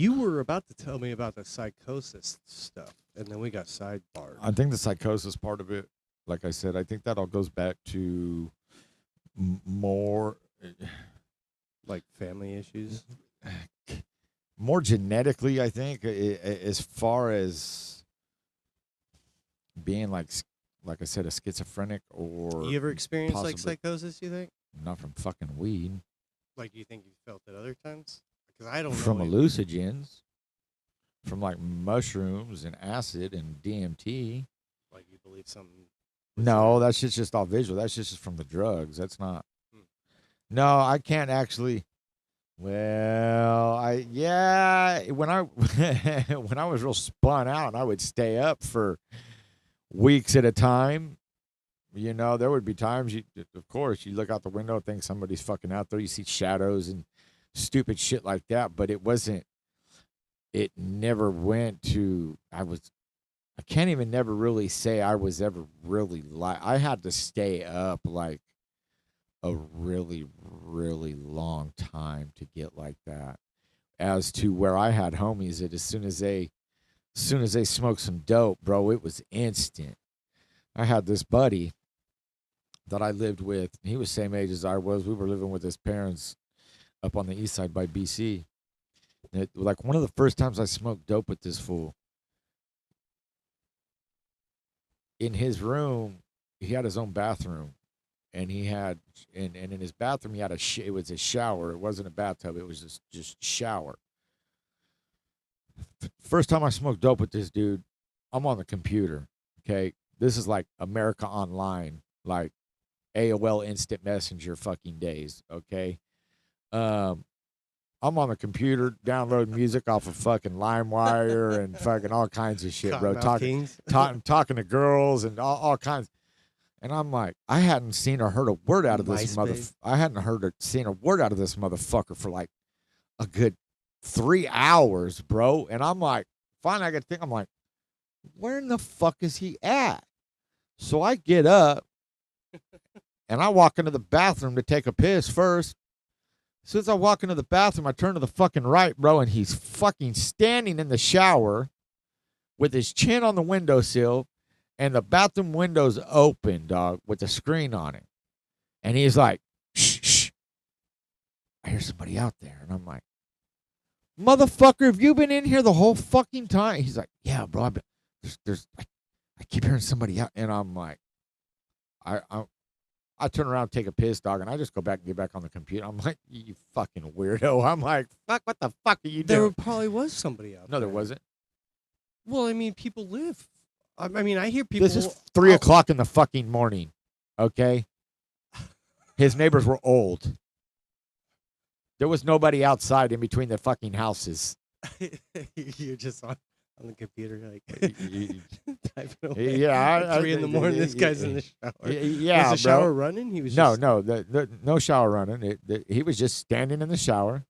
You were about to tell me about the psychosis stuff, and then we got sidebarred. I think the psychosis part of it, like I said, I think that all goes back to more Like family issues. more genetically, I think, as far as being like I said, a schizophrenic or You ever experienced like possibly- psychosis? You think? not from fucking weed, Like, do you think you felt it other times? Because I don't from know. hallucinogens, from like mushrooms and acid and DMT. Like, you believe something? was No, there? that's just all visual. That's just from the drugs. That's not. Hmm. No, I can't actually. Well, when I when I was real spun out, and I would stay up for weeks at a time. You know, there would be times of course, you look out the window and think somebody's fucking out there. You see shadows and stupid shit like that, but it wasn't. It never went to. I can't even never really say I was ever really I had to stay up like a really, really long time to get like that. As to where I had homies that as soon as they smoked some dope, bro, it was instant. I had this buddy that I lived with. He was same age as I was. We were living with his parents up on the east side by BC. And like one of the first times I smoked dope with this fool. In his room, he had his own bathroom. And he had, and in his bathroom, he had it was a shower. It wasn't a bathtub. It was just shower. First time I smoked dope with this dude, I'm on the computer. Okay. This is like America Online, like AOL Instant Messenger fucking days. Okay. I'm on the computer downloading music off of fucking LimeWire and fucking all kinds of shit, bro. Talking to girls and all kinds. And I'm like, I hadn't seen or heard a word out of this I hadn't seen a word out of this motherfucker for like a good 3 hours, bro. And I'm like, finally I get to think, I'm like, where in the fuck is he at? So I get up and I walk into the bathroom to take a piss first. As soon as I walk into the bathroom, I turn to the fucking right, bro, and he's fucking standing in the shower with his chin on the windowsill. And the bathroom window's open, dog, with the screen on it. And he's like, shh, shh. I hear somebody out there. And I'm like, motherfucker, have you been in here the whole fucking time? He's like, yeah, bro. I keep hearing somebody out. And I'm like, I turn around, take a piss, dog, and I just go back and get back on the computer. I'm like, you fucking weirdo. I'm like, fuck, what the fuck are you doing? There probably was somebody out there. No, there wasn't. Well, I mean, people live. I mean, I hear people. This is 3 o'clock in the fucking morning, okay? His neighbors were old. There was nobody outside in between the fucking houses. You're just on the computer, like typing away. Yeah, At 3 in the morning. This guy's in the shower. Yeah, was the bro. shower running? He was no, just... no shower running. He was just standing in the shower,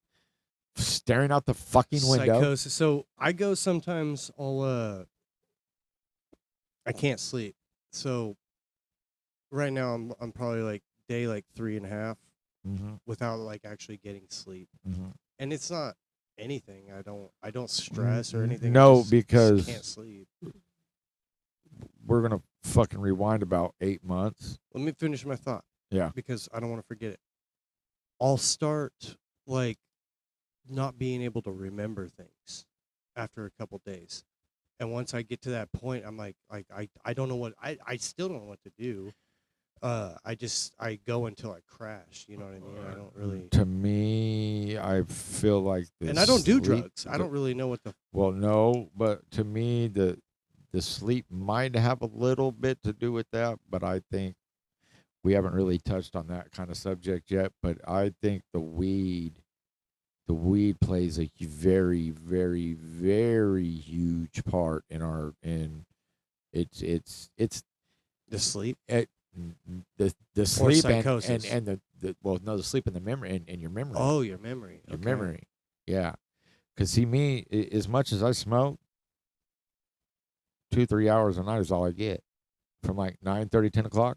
staring out the fucking window. Psychosis. So I go sometimes. I can't sleep. So right now I'm probably like day like 3.5 without like actually getting sleep. And it's not anything. I don't stress or anything. No, I because just can't sleep. We're gonna fucking rewind about 8 months. Let me finish my thought. Yeah. Because I don't want to forget it. I'll start like not being able to remember things after a couple days. And once I get to that point, I'm like I don't know what I still don't know what to do. I go until I crash. You know what I mean? I don't really. To me, I feel like this. And I don't do drugs. I don't really know what the. Well, no, but to me, the sleep might have a little bit to do with that, but I think we haven't really touched on that kind of subject yet. But I think the weed plays a very, very, very huge part in it's the sleep. The sleep and the sleep and the memory and your memory. Oh, your memory. Your memory. Yeah. Because see, me, as much as I smoke, 2-3 hours a night is all I get. From like 9:30, 10 o'clock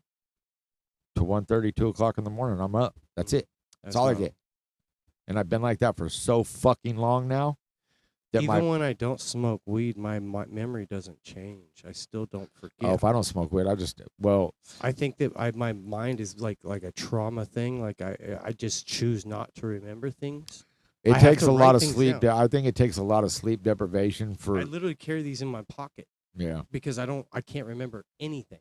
to 1:30, 2 o'clock in the morning, I'm up. That's it. That's all I get. And I've been like that for so fucking long now that Even when I don't smoke weed, my memory doesn't change. I still don't forget. if I don't smoke weed, I think that my mind is like a trauma thing. Like I just choose not to remember things. it I have takes to a lot write of things sleep. down. I think it takes a lot of sleep deprivation I for literally carry these in my pocket yeah. because I can't remember anything.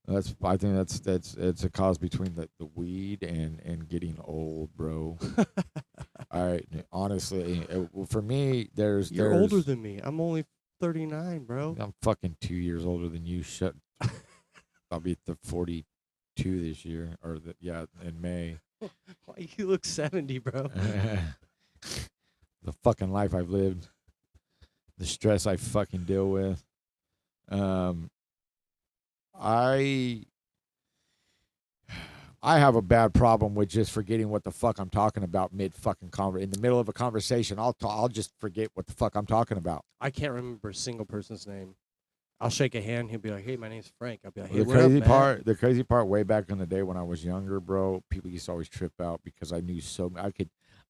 I think that's it's a cause between the weed and getting old, bro. Honestly, for me, You're older than me. I'm only 39, bro. I'm fucking 2 years older than you. Shut. I'll be 42 this year, in May. Why you look 70, bro? The fucking life I've lived, the stress I fucking deal with. I have a bad problem with just forgetting what the fuck I'm talking about mid fucking in the middle of a conversation. I'll just forget what the fuck I'm talking about. I can't remember a single person's name. I'll shake a hand. He'll be like, "Hey, my name's Frank." I'll be like, "Hey, The crazy part, way back in the day when I was younger, bro, people used to always trip out because I knew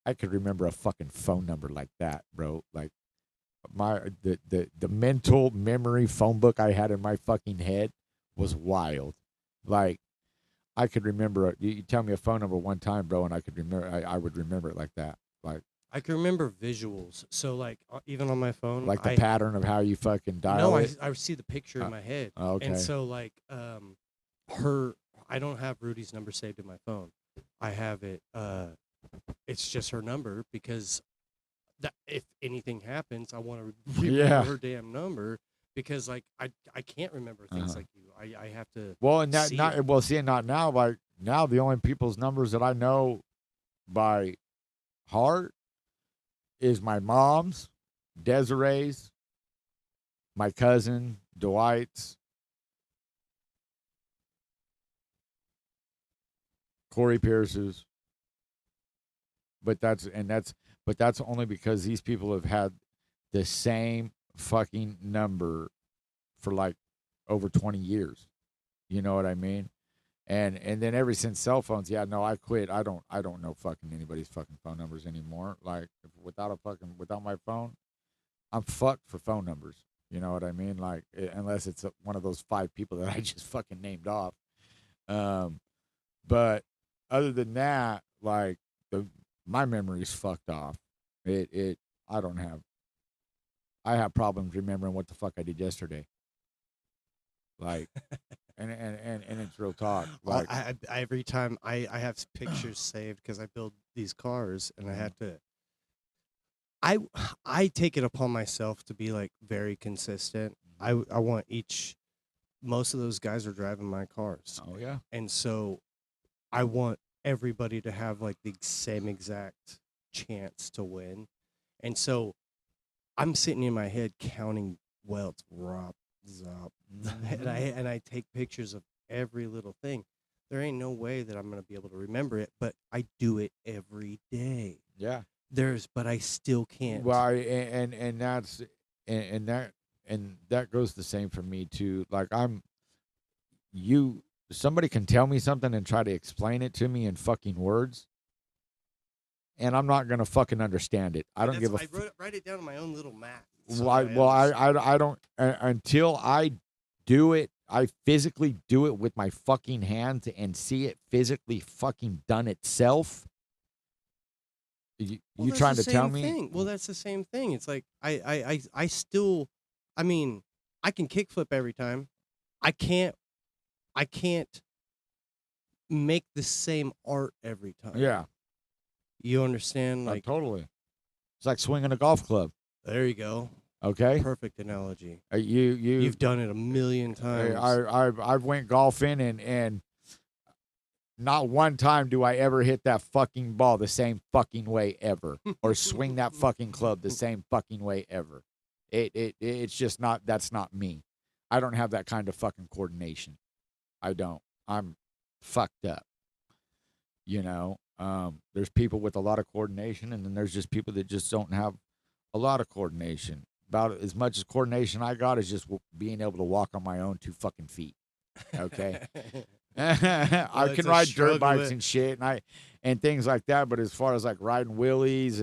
I could remember a fucking phone number like that, bro. Like the mental memory phone book I had in my fucking head was wild. Like I could remember. You tell me a phone number one time, bro, and I could remember. I would remember it like that. Like I can remember visuals. So like even on my phone, like the pattern of how you fucking dial it. I see the picture in my head. Okay. And so like I don't have Rudy's number saved in my phone. I have it. It's just her number because that if anything happens, I want to remember her damn number because like I can't remember things like you. I have to. Well, and not now. Like now, the only people's numbers that I know by heart is my mom's, Desiree's, my cousin Dwight's, Corey Pierce's. But that's only because these people have had the same fucking number for like over 20 years. You know what I mean? And then ever since cell phones, I quit. I don't know fucking anybody's fucking phone numbers anymore. Like without my phone, I'm fucked for phone numbers. You know what I mean? Like unless it's one of those 5 people that I just fucking named off. But other than that, like my memory's fucked off. I have problems remembering what the fuck I did yesterday. Like, and it's real talk. Like, every time I have pictures saved because I build these cars and I have to. I take it upon myself to be like very consistent. I want most of those guys are driving my cars. Oh yeah. And so I want everybody to have like the same exact chance to win. And so I'm sitting in my head counting welts, rop, zop, and I take pictures of every little thing. There ain't no way that I'm going to be able to remember it, but I do it every day. Yeah. But I still can't. Well, and that goes the same for me too. Like somebody can tell me something and try to explain it to me in fucking words, and I'm not gonna fucking understand it. I don't give a. I write it down on my own little map. So I don't until I do it. I physically do it with my fucking hands and see it physically fucking done itself. You trying to tell me? Thing. Well, that's the same thing. It's like I still, I mean, I can kickflip every time. I can't make the same art every time. Yeah. You understand? Like totally. It's like swinging a golf club. There you go. Okay. Perfect analogy. You've done it a million times. I've went golfing and not one time do I ever hit that fucking ball the same fucking way ever, or swing that fucking club the same fucking way ever. It's just not. That's not me. I don't have that kind of fucking coordination. I don't. I'm fucked up. You know. There's people with a lot of coordination, and then there's just people that just don't have a lot of coordination. About as much as coordination I got is just being able to walk on my own 2 fucking feet. Okay. I can ride dirt bikes and shit and things like that, but as far as like riding wheelies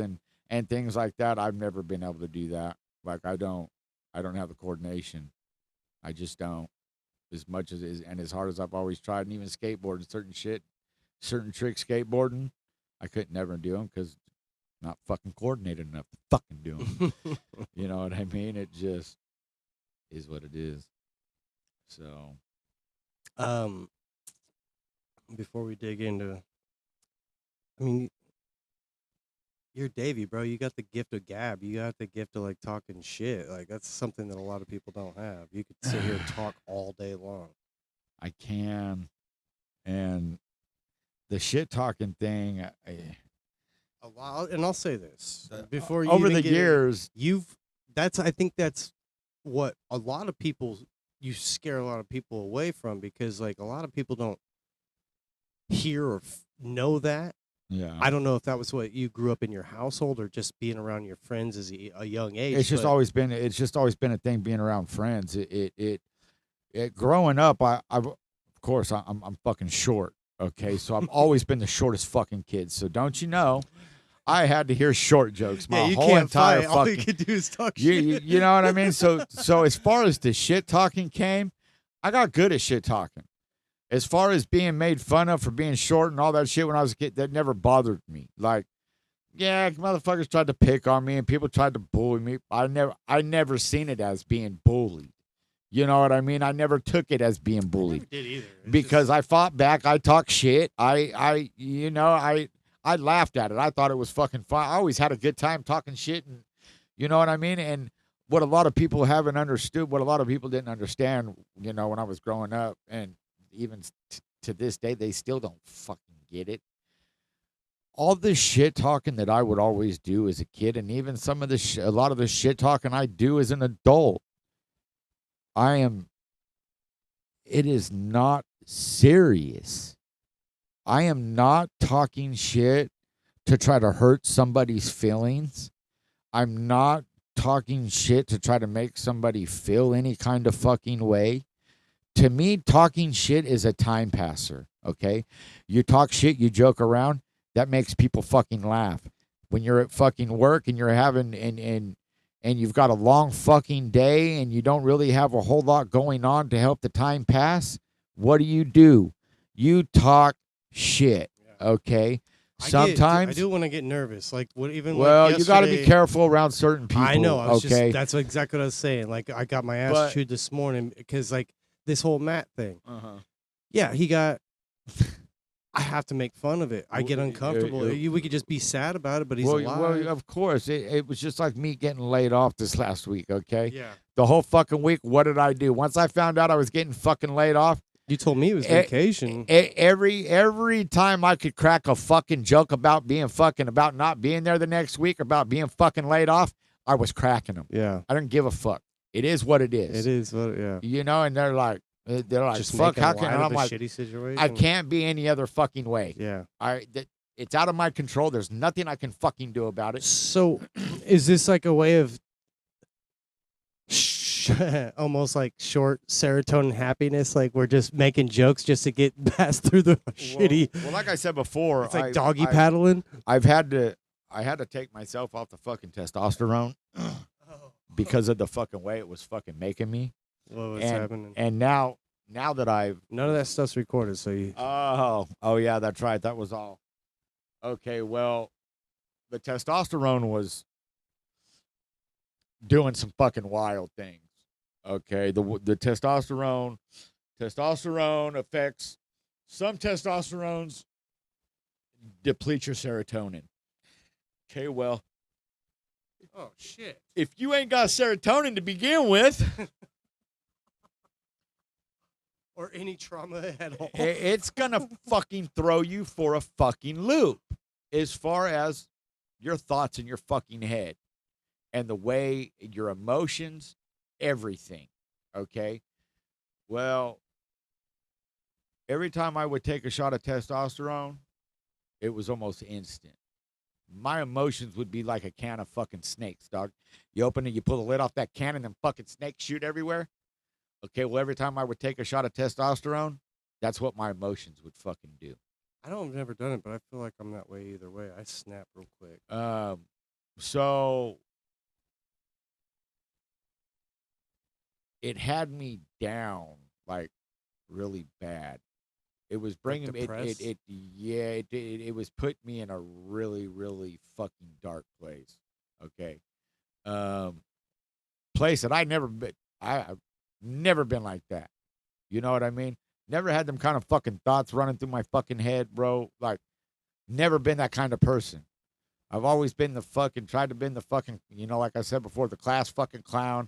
and things like that, I've never been able to do that. Like I don't have the coordination. I just don't. As much as and as hard as I've always tried, and even skateboarding, certain tricks skateboarding, I could never do them because not fucking coordinated enough to fucking do them. You know what I mean? It just is what it is. So, um, before we dig into, I mean, you're Davey, bro. You got the gift of gab. You got the gift of like talking shit. Like that's something that a lot of people don't have. You could sit here and talk all day long. I can, and the shit talking thing. A lot, and I'll say this before you over even the get years, I think that's what a lot of people, you scare a lot of people away from, because like a lot of people don't hear or know that. yeah. I don't know if that was what you grew up in your household or just being around your friends as a young age. It's just always been a thing being around friends. It growing up, of course I'm fucking short. Okay, so I've always been the shortest fucking kid. So don't you know, I had to hear short jokes my whole entire fucking. All you could do is talk shit. You know what I mean? So as far as the shit talking came, I got good at shit talking. As far as being made fun of for being short and all that shit when I was a kid, that never bothered me. Like, yeah, motherfuckers tried to pick on me and people tried to bully me. I never seen it as being bullied. You know what I mean? I never took it as being bullied. I never did either. Because I fought back. I talked shit. I laughed at it. I thought it was fucking fun. I always had a good time talking shit, and you know what I mean? And what a lot of people haven't understood, what a lot of people didn't understand, you know, when I was growing up, and even to this day, they still don't fucking get it. All the shit talking that I would always do as a kid, and even some of a lot of the shit talking I do as an adult, it is not serious. I am not talking shit to try to hurt somebody's feelings. I'm not talking shit to try to make somebody feel any kind of fucking way. To me, talking shit is a time passer, okay? You talk shit, you joke around, that makes people fucking laugh. When you're at fucking work and you're having and you've got a long fucking day and you don't really have a whole lot going on to help the time pass, what do? You talk shit, okay? Sometimes I do want to get nervous. Like what? Even well, like you got to be careful around certain people. I know. Okay, That's exactly what I was saying. Like I got my ass chewed this morning because like this whole Matt thing. Yeah, he got. I have to make fun of it. I get uncomfortable. We could just be sad about it, but he's alive. Well, of course. It was just like me getting laid off this last week, okay? Yeah. The whole fucking week, what did I do? Once I found out I was getting fucking laid off. You told me it was vacation. Every time I could crack a fucking joke about not being there the next week, about being fucking laid off, I was cracking them. Yeah. I didn't give a fuck. It is what it is. It is what, yeah. You know, and they're like, just fuck, how can I'm like, shitty situation. I can't be any other fucking way. Yeah. It's out of my control. There's nothing I can fucking do about it. So, is this like a way of almost like short serotonin happiness? Like we're just making jokes just to get past through the shitty. Well, like I said before, it's like doggy paddling. I had to take myself off the fucking testosterone because of the fucking way it was fucking making me. What was happening? And now that I've none of that stuff's recorded, so you. Oh yeah, that's right. That was all. Okay, well, the testosterone was doing some fucking wild things. Okay, the testosterone affects some testosterones deplete your serotonin. Okay, well. Oh shit! If you ain't got serotonin to begin with. Or any trauma at all. It's going to fucking throw you for a fucking loop as far as your thoughts in your fucking head and the way your emotions, everything. Okay? Well, every time I would take a shot of testosterone, it was almost instant. My emotions would be like a can of fucking snakes, dog. You open it, you pull the lid off that can, and then fucking snakes shoot everywhere. Okay, well, every time I would take a shot of testosterone, that's what my emotions would fucking do. I've never done it, but I feel like I'm that way either way. I snap real quick. So it had me down like really bad. It was bringing depressed? it was putting me in a really really fucking dark place. Okay, um, place that I never been. I've never been like that. You know what I mean? Never had them kind of fucking thoughts running through my fucking head, bro. Like, never been that kind of person. I've always been the fucking, tried to be the fucking, like I said before, the class fucking clown,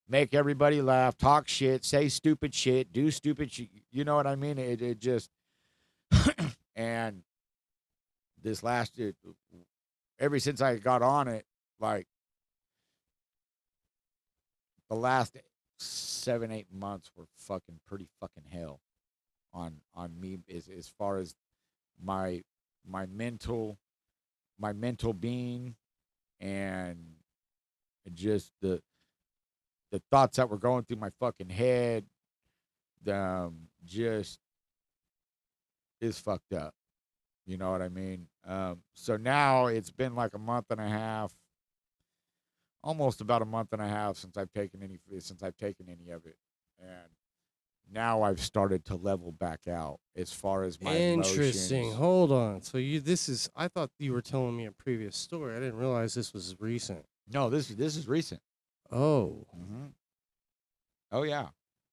make everybody laugh, talk shit, say stupid shit, do stupid shit. You know what I mean? It just, and this last year, ever since I got on it, like, the last 7, 8 months were fucking pretty fucking hell on me as far as my my mental my mental being and just the thoughts that were going through my fucking head just is fucked up. You know what I mean? So now it's been like a month and a half, almost about a month and a half since I've taken any of it, and now I've started to level back out as far as my Interesting. emotions. Hold on. So I thought you were telling me a previous story. I didn't realize this was recent. No, this is recent. Oh. Mm-hmm. Oh yeah.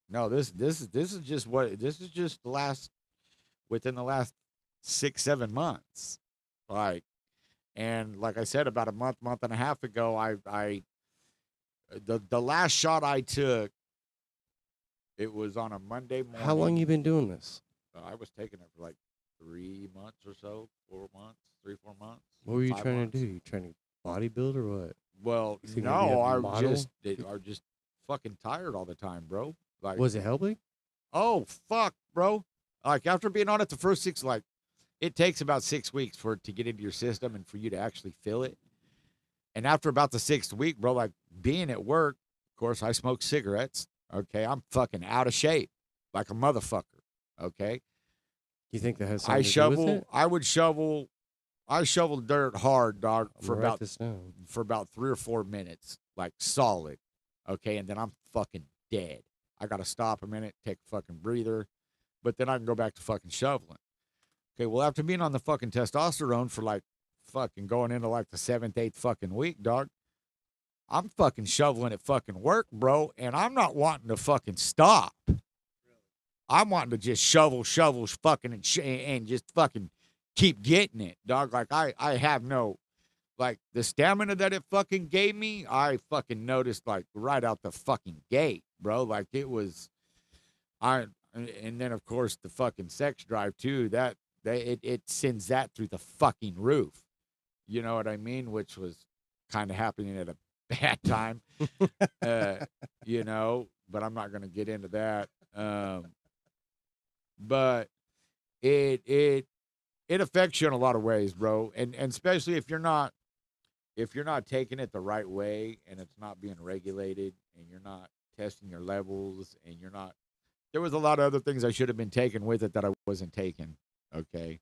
No, this is just within the last 6, 7 months. Like, and like I said, about a month and a half ago, the last shot I took, it was on a Monday morning. How long you been doing this? I was taking it for like 3 months or so, 4 months, 3, 4 months. What were you 5 trying months. to do? You trying to bodybuild or what? Well, You think you'd be no, a I'm model? just fucking tired all the time, bro. Like, Was it helping? oh fuck, bro. Like, after being on it the first 6, like, it takes about 6 weeks for it to get into your system and for you to actually feel it. And after about the 6th week, bro, like, being at work, of course, I smoke cigarettes. Okay, I'm fucking out of shape, like a motherfucker. Okay, You think that has something to do with it? I shovel dirt hard, dog, I'm gonna write this down. for about 3 or 4 minutes, like solid. Okay, and then I'm fucking dead. I gotta stop a minute, take a fucking breather, but then I can go back to fucking shoveling. Okay, well, after being on the fucking testosterone for like fucking going into like the 7th, 8th fucking week, dog, I'm fucking shoveling at fucking work, bro, and I'm not wanting to fucking stop. I'm wanting to just shovel, fucking, and just fucking keep getting it, dog. Like, I have no, like, the stamina that it fucking gave me, I fucking noticed, like, right out the fucking gate, bro. Like, it was, and then, of course, the fucking sex drive, too, it sends that through the fucking roof. You know what I mean? Which was kind of happening at a bad time, but I'm not going to get into that. But it affects you in a lot of ways, bro. And especially if you're not taking it the right way and it's not being regulated and you're not testing your levels and there was a lot of other things I should have been taking with it that I wasn't taking. Okay.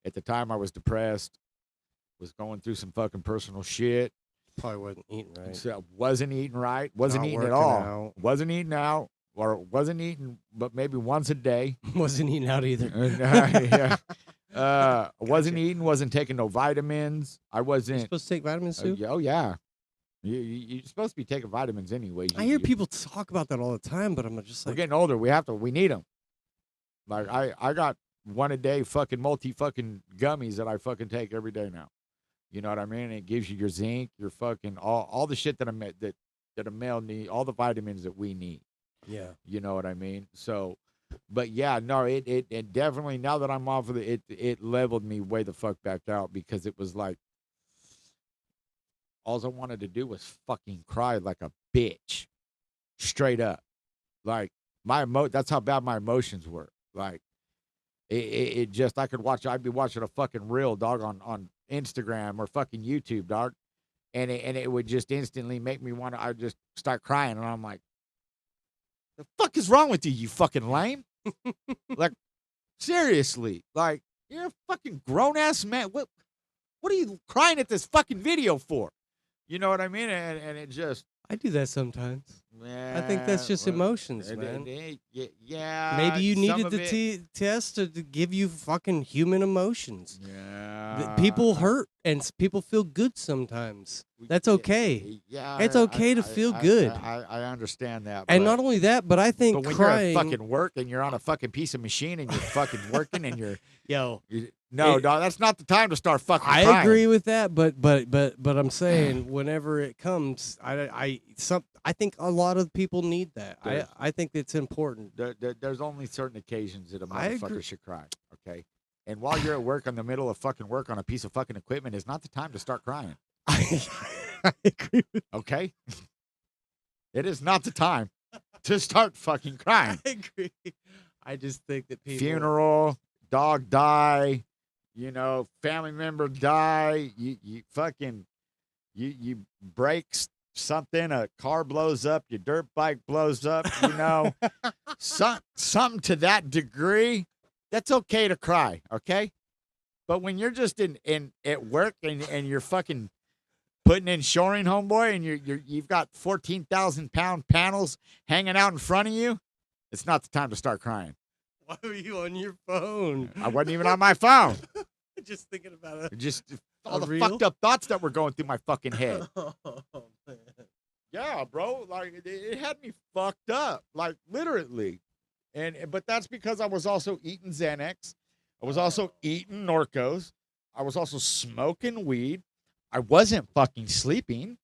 At the time I was depressed, was going through some fucking personal shit. Probably wasn't eating right. So wasn't eating right. Wasn't Not eating at working all. out. Wasn't eating out. Or wasn't eating, but maybe once a day. Wasn't eating out either. Yeah. Wasn't eating. Wasn't taking no vitamins. I wasn't. You're supposed to take vitamins too? Oh yeah. You're supposed to be taking vitamins anyway. I hear people talk about that all the time, but I'm just we're like, getting older. We need them. Like, I got one a day fucking multi fucking gummies that I fucking take every day now. You know what I mean? And it gives you your zinc, your fucking all the shit that a male need, all the vitamins that we need. yeah. You know what I mean? So, but yeah, no, it definitely, now that I'm off of it leveled me way the fuck back out, because it was like, all I wanted to do was fucking cry like a bitch. Straight up. Like, that's how bad my emotions were. Like, it just, I'd be watching a fucking reel, dog, on Instagram or fucking YouTube, dog. And it would just instantly make me I'd just start crying. And I'm like, the fuck is wrong with you, you fucking lame? Like, seriously. Like, you're a fucking grown-ass man. What are you crying at this fucking video for? You know what I mean? And it just... I do that sometimes. I think that's just well, emotions, man. yeah, Maybe you some needed of the it. test to give you fucking human emotions. Yeah, People hurt and people feel good sometimes. That's yeah, okay. yeah. It's okay to feel good. I understand that, And not only that, but I think but when you're at crying. fucking work and you're on a fucking piece of machine and you're fucking working and Yo, no, it, dog, that's not the time to start fucking I crying. agree with that, but I'm saying whenever it comes, I think a lot of people need that. I think it's important. There's only certain occasions that a I agree. motherfucker should cry, okay? And while you're at work in the middle of fucking work on a piece of fucking equipment is not the time to start crying, I agree with okay? It is not the time to start fucking crying. I agree. I just think that people Funeral, dog die, family member die, you fucking you break something, a car blows up, your dirt bike blows up, something to that degree, that's okay to cry, okay? But when you're just in at work and you're fucking putting in shoring, homeboy, and you've got 14,000-pound panels hanging out in front of you, it's not the time to start crying. Why were you on your phone? I wasn't even on my phone. Just thinking about it. Just all the fucked up thoughts that were going through my fucking head. Oh, man. Yeah, bro. Like it had me fucked up, like literally. But that's because I was also eating Xanax. I was also eating Norcos. I was also smoking weed. I wasn't fucking sleeping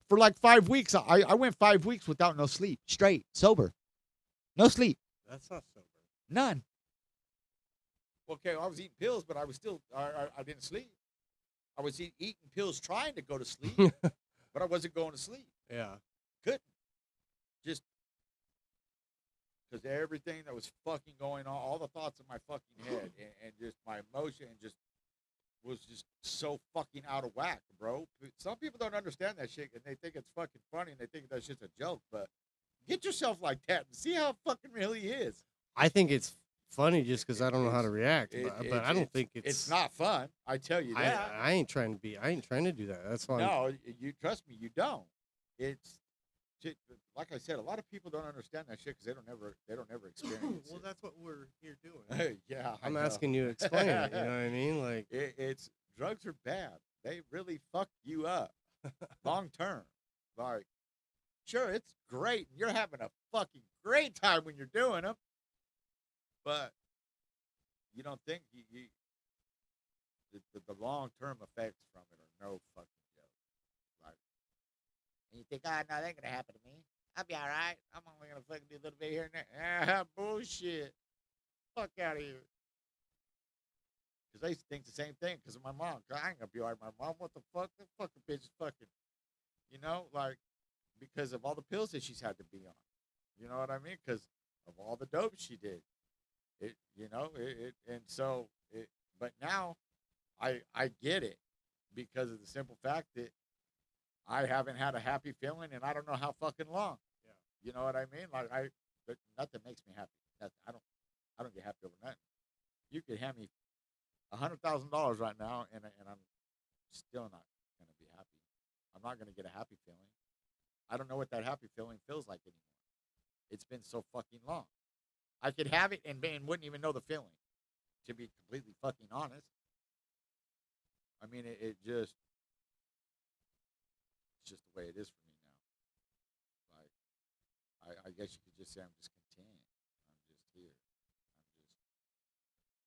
for like 5 weeks. I went 5 weeks without no sleep, straight, sober. No sleep. That's not sober. None. Okay, I was eating pills, but I was still, I didn't sleep. I was eating pills trying to go to sleep, but I wasn't going to sleep. Yeah. Couldn't. Just because everything that was fucking going on, all the thoughts in my fucking head, and just my emotion, just was just so fucking out of whack, bro. Some people don't understand that shit, and they think it's fucking funny, and they think that shit's a joke, but get yourself like that and see how fucking real he is. I think it's funny just because I don't know how to react, but I don't think it's not fun. I tell you that. I ain't trying to do that. That's fine. No, you trust me, you don't. It's like I said, a lot of people don't understand that shit because they don't ever experience Well, it. that's what we're here doing. Yeah, I'm asking you to explain it. You know what I mean? Like it's drugs are bad. They really fuck you up long term. Like, sure, it's great. You're having a fucking great time when you're doing them. But you don't think the long-term effects from it are no fucking joke. Like, and you think, oh, no, that ain't going to happen to me. I'll be all right. I'm only going to fucking do a little bit here and there. Ah, bullshit. Fuck out of here. Because I used to think the same thing because of my mom. I ain't going to be all right with my mom. What the fuck? That fucking bitch is fucking, like, because of all the pills that she's had to be on. You know what I mean? Because of all the dope she did. But now I get it because of the simple fact that I haven't had a happy feeling and I don't know how fucking long. Yeah. You know what I mean? Like nothing makes me happy. Nothing. I don't get happy over nothing. You could hand me $100,000 right now and I'm still not going to be happy. I'm not going to get a happy feeling. I don't know what that happy feeling feels like anymore. It's been so fucking long. I could have it and wouldn't even know the feeling, to be completely fucking honest. I mean, it's just the way it is for me now. Like, I guess you could just say I'm just content. I'm just here. I'm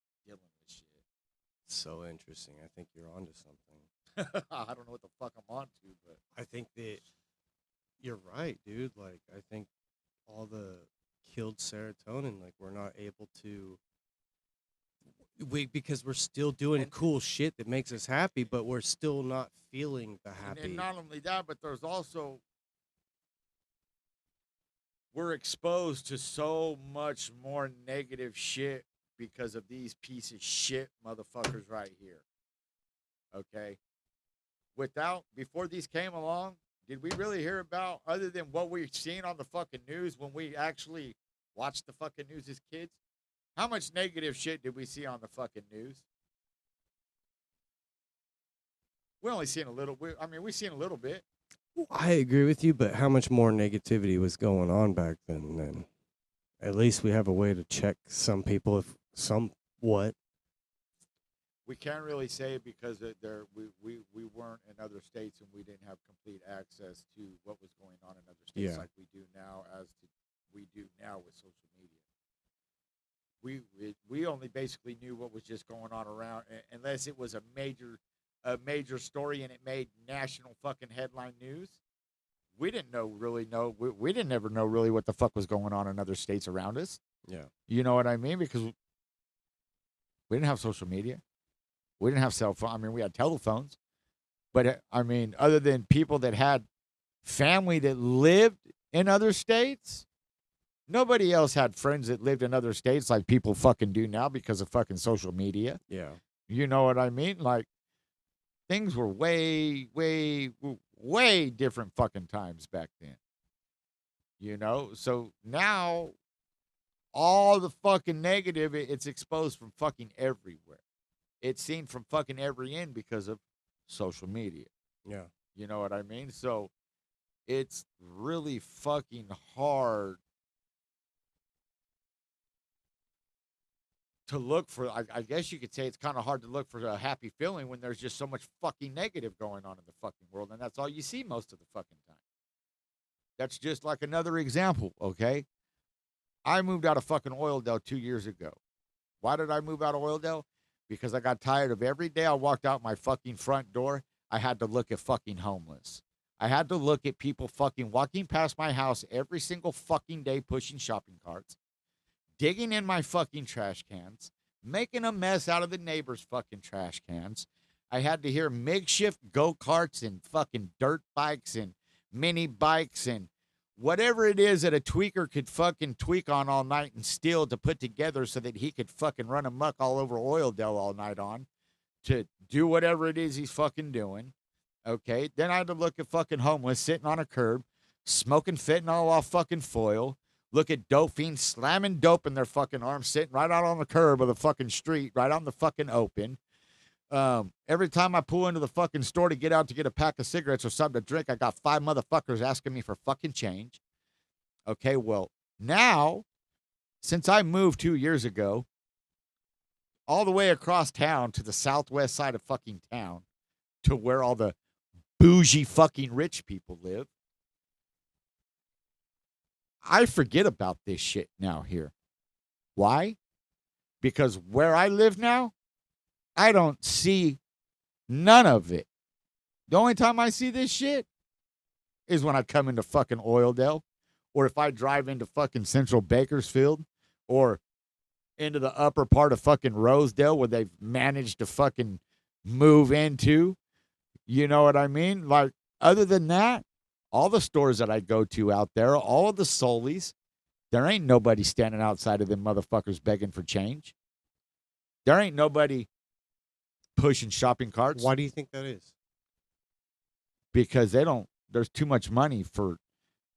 just dealing with shit. so interesting. I think you're onto something. I don't know what the fuck I'm on to, but I think that you're right, dude. Like, I think all the killed serotonin, like, we're not able to because we're still doing cool shit that makes us happy, but we're still not feeling the happy. And not only that, but there's also we're exposed to so much more negative shit because of these piece of shit motherfuckers right here. Okay? Before these came along, did we really hear about, other than what we've seen on the fucking news when we actually watched the fucking news as kids? How much negative shit did we see on the fucking news? We only seen a little. We've seen a little bit. I agree with you, but how much more negativity was going on back then? At least we have a way to check some people if somewhat. We can't really say it because we weren't in other states and we didn't have complete access to what was going on in other states Yeah. like we do now, we do now with social media. We only basically knew what was just going on around, unless it was a major story and it made national fucking headline news. We didn't know. We didn't ever know really what the fuck was going on in other states around us. Yeah. You know what I mean? Because we didn't have social media. We didn't have cell phone. I mean, we had telephones, but I mean, other than people that had family that lived in other states, nobody else had friends that lived in other states like people fucking do now because of fucking social media. Yeah. You know what I mean? Like, things were way, way, way different fucking times back then. You know? So now, all the fucking negative, it's exposed from fucking everywhere. It's seen from fucking every end because of social media. Yeah. You know what I mean? So it's really fucking hard to look for. I guess you could say it's kind of hard to look for a happy feeling when there's just so much fucking negative going on in the fucking world, and that's all you see most of the fucking time. That's just like another example, okay? I moved out of fucking Oildale 2 years ago. Why did I move out of Oildale? Because I got tired of every day I walked out my fucking front door, I had to look at fucking homeless. I had to look at people fucking walking past my house every single fucking day pushing shopping carts, digging in my fucking trash cans, making a mess out of the neighbors' fucking trash cans. I had to hear makeshift go-karts and fucking dirt bikes and mini bikes and whatever it is that a tweaker could fucking tweak on all night and steal to put together so that he could fucking run amok all over Oildale all night on to do whatever it is he's fucking doing. Okay. Then I had to look at fucking homeless sitting on a curb, smoking fentanyl off fucking foil. Look at dope fiends slamming dope in their fucking arms, sitting right out on the curb of the fucking street, right on the fucking open. Every time I pull into the fucking store to get out to get a pack of cigarettes or something to drink, I got 5 motherfuckers asking me for fucking change. Okay, well, now, since I moved 2 years ago, all the way across town to the southwest side of fucking town to where all the bougie fucking rich people live, I forget about this shit now here. Why? Because where I live now, I don't see none of it. The only time I see this shit is when I come into fucking Oildale, or if I drive into fucking Central Bakersfield, or into the upper part of fucking Rosedale where they've managed to fucking move into. You know what I mean? Like, other than that, all the stores that I go to out there, all of the Solies, there ain't nobody standing outside of them motherfuckers begging for change. There ain't nobody pushing shopping carts. Why do you think that is? Because there's too much money for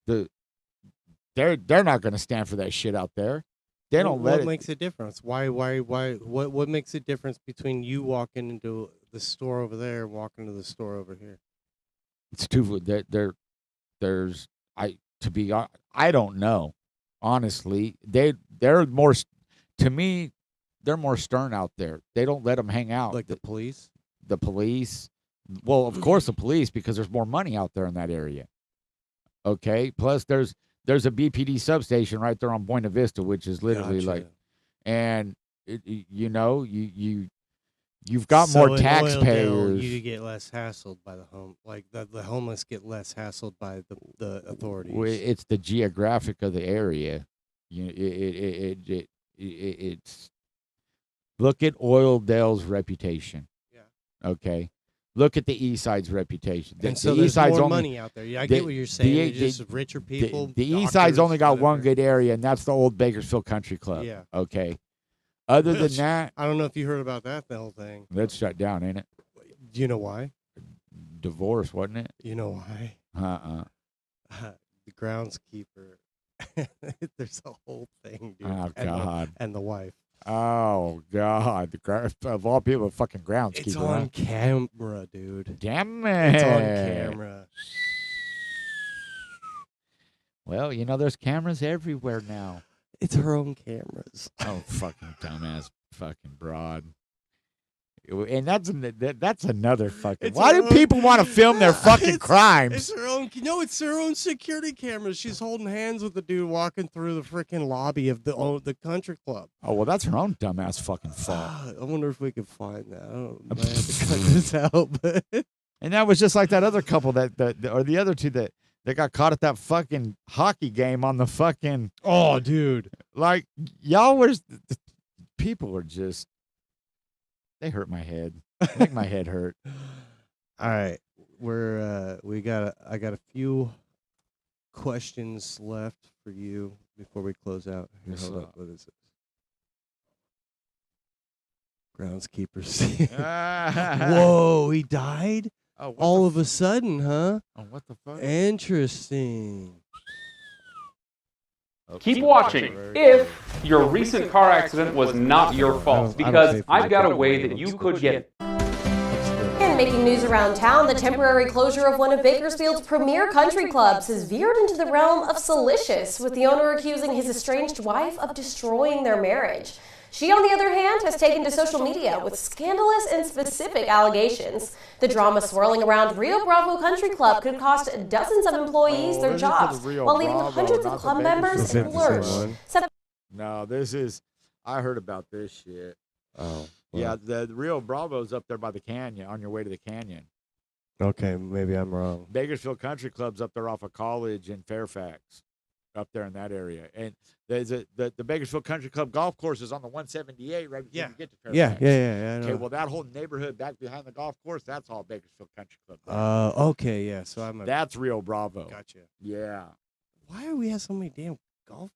they're not going to stand for that shit out there. They don't let it. What makes a difference? Why? What makes a difference between you walking into the store over there and walking to the store over here? It's too. There's I don't know. Honestly, they're more, to me, they're more stern out there. They don't let them hang out. Like the police? The police. Well, of course the police, because there's more money out there in that area. Okay. Plus there's a BPD substation right there on Buena Vista, which is literally Gotcha. like, and you've got more in taxpayers. Oildale, you get less hassled by the homeless get less hassled by the authorities. It's the geographic of the area. It's look at Oildale's reputation. Yeah. Okay. Look at the East Side's reputation. And so the there's East Side's more only, money out there. Yeah, I get what you're saying. Just richer people. The East Side's only got one good area, and that's the old Bakersfield Country Club. Yeah. Okay. Other than that, I don't know if you heard about that, the whole thing. that's shut down, ain't it? Do you know why? Divorce, wasn't it? You know why? The groundskeeper. There's a whole thing, dude. Oh, God. And the wife. Oh, God. Of all people, the fucking groundskeeper. It's on camera, dude. Damn it. It's on camera. Well, there's cameras everywhere now. It's her own cameras. Oh, fucking dumbass, fucking broad. And that's another fucking. It's Why her do own- people want to film their fucking It's crimes? her own. It's her own security cameras. She's holding hands with the dude walking through the freaking lobby of the country club. Oh well, that's her own dumbass fucking fault. I wonder if we can find that. I don't. Might have to cut this out, but And that was just like that other couple or the other two that got caught at that fucking hockey game on the fucking. oh, dude. Like y'all was, people were just. They hurt my head. Make my head hurt. All right, I got a few questions left for you before we close out. Here, What's hold up? up. What is this? Groundskeepers. Whoa, he died Oh, all of a sudden, huh? Oh, what the fuck? Interesting. Keep watching if your recent car accident was not your fault, because I've got a way that you could get. And making news around town, the temporary closure of one of Bakersfield's premier country clubs has veered into the realm of salacious, with the owner accusing his estranged wife of destroying their marriage. She, on the other hand, has taken to social media with scandalous and specific allegations. The drama swirling around Rio Bravo Country Club could cost dozens of employees their jobs, while leaving hundreds of club members lurch. No, I heard about this shit. Oh. Yeah, the Rio Bravo's up there by the canyon, on your way to the canyon. Okay, maybe I'm wrong. Bakersfield Country Club's up there off of College in Fairfax, up there in that area. And there's the Bakersfield Country Club golf course is on the 178 right before you get to Fairfax. Yeah. Okay, well, that whole neighborhood back behind the golf course, that's all Bakersfield Country Club. Okay, yeah. So That's Rio Bravo. Gotcha. Yeah. Why do we have so many damn golf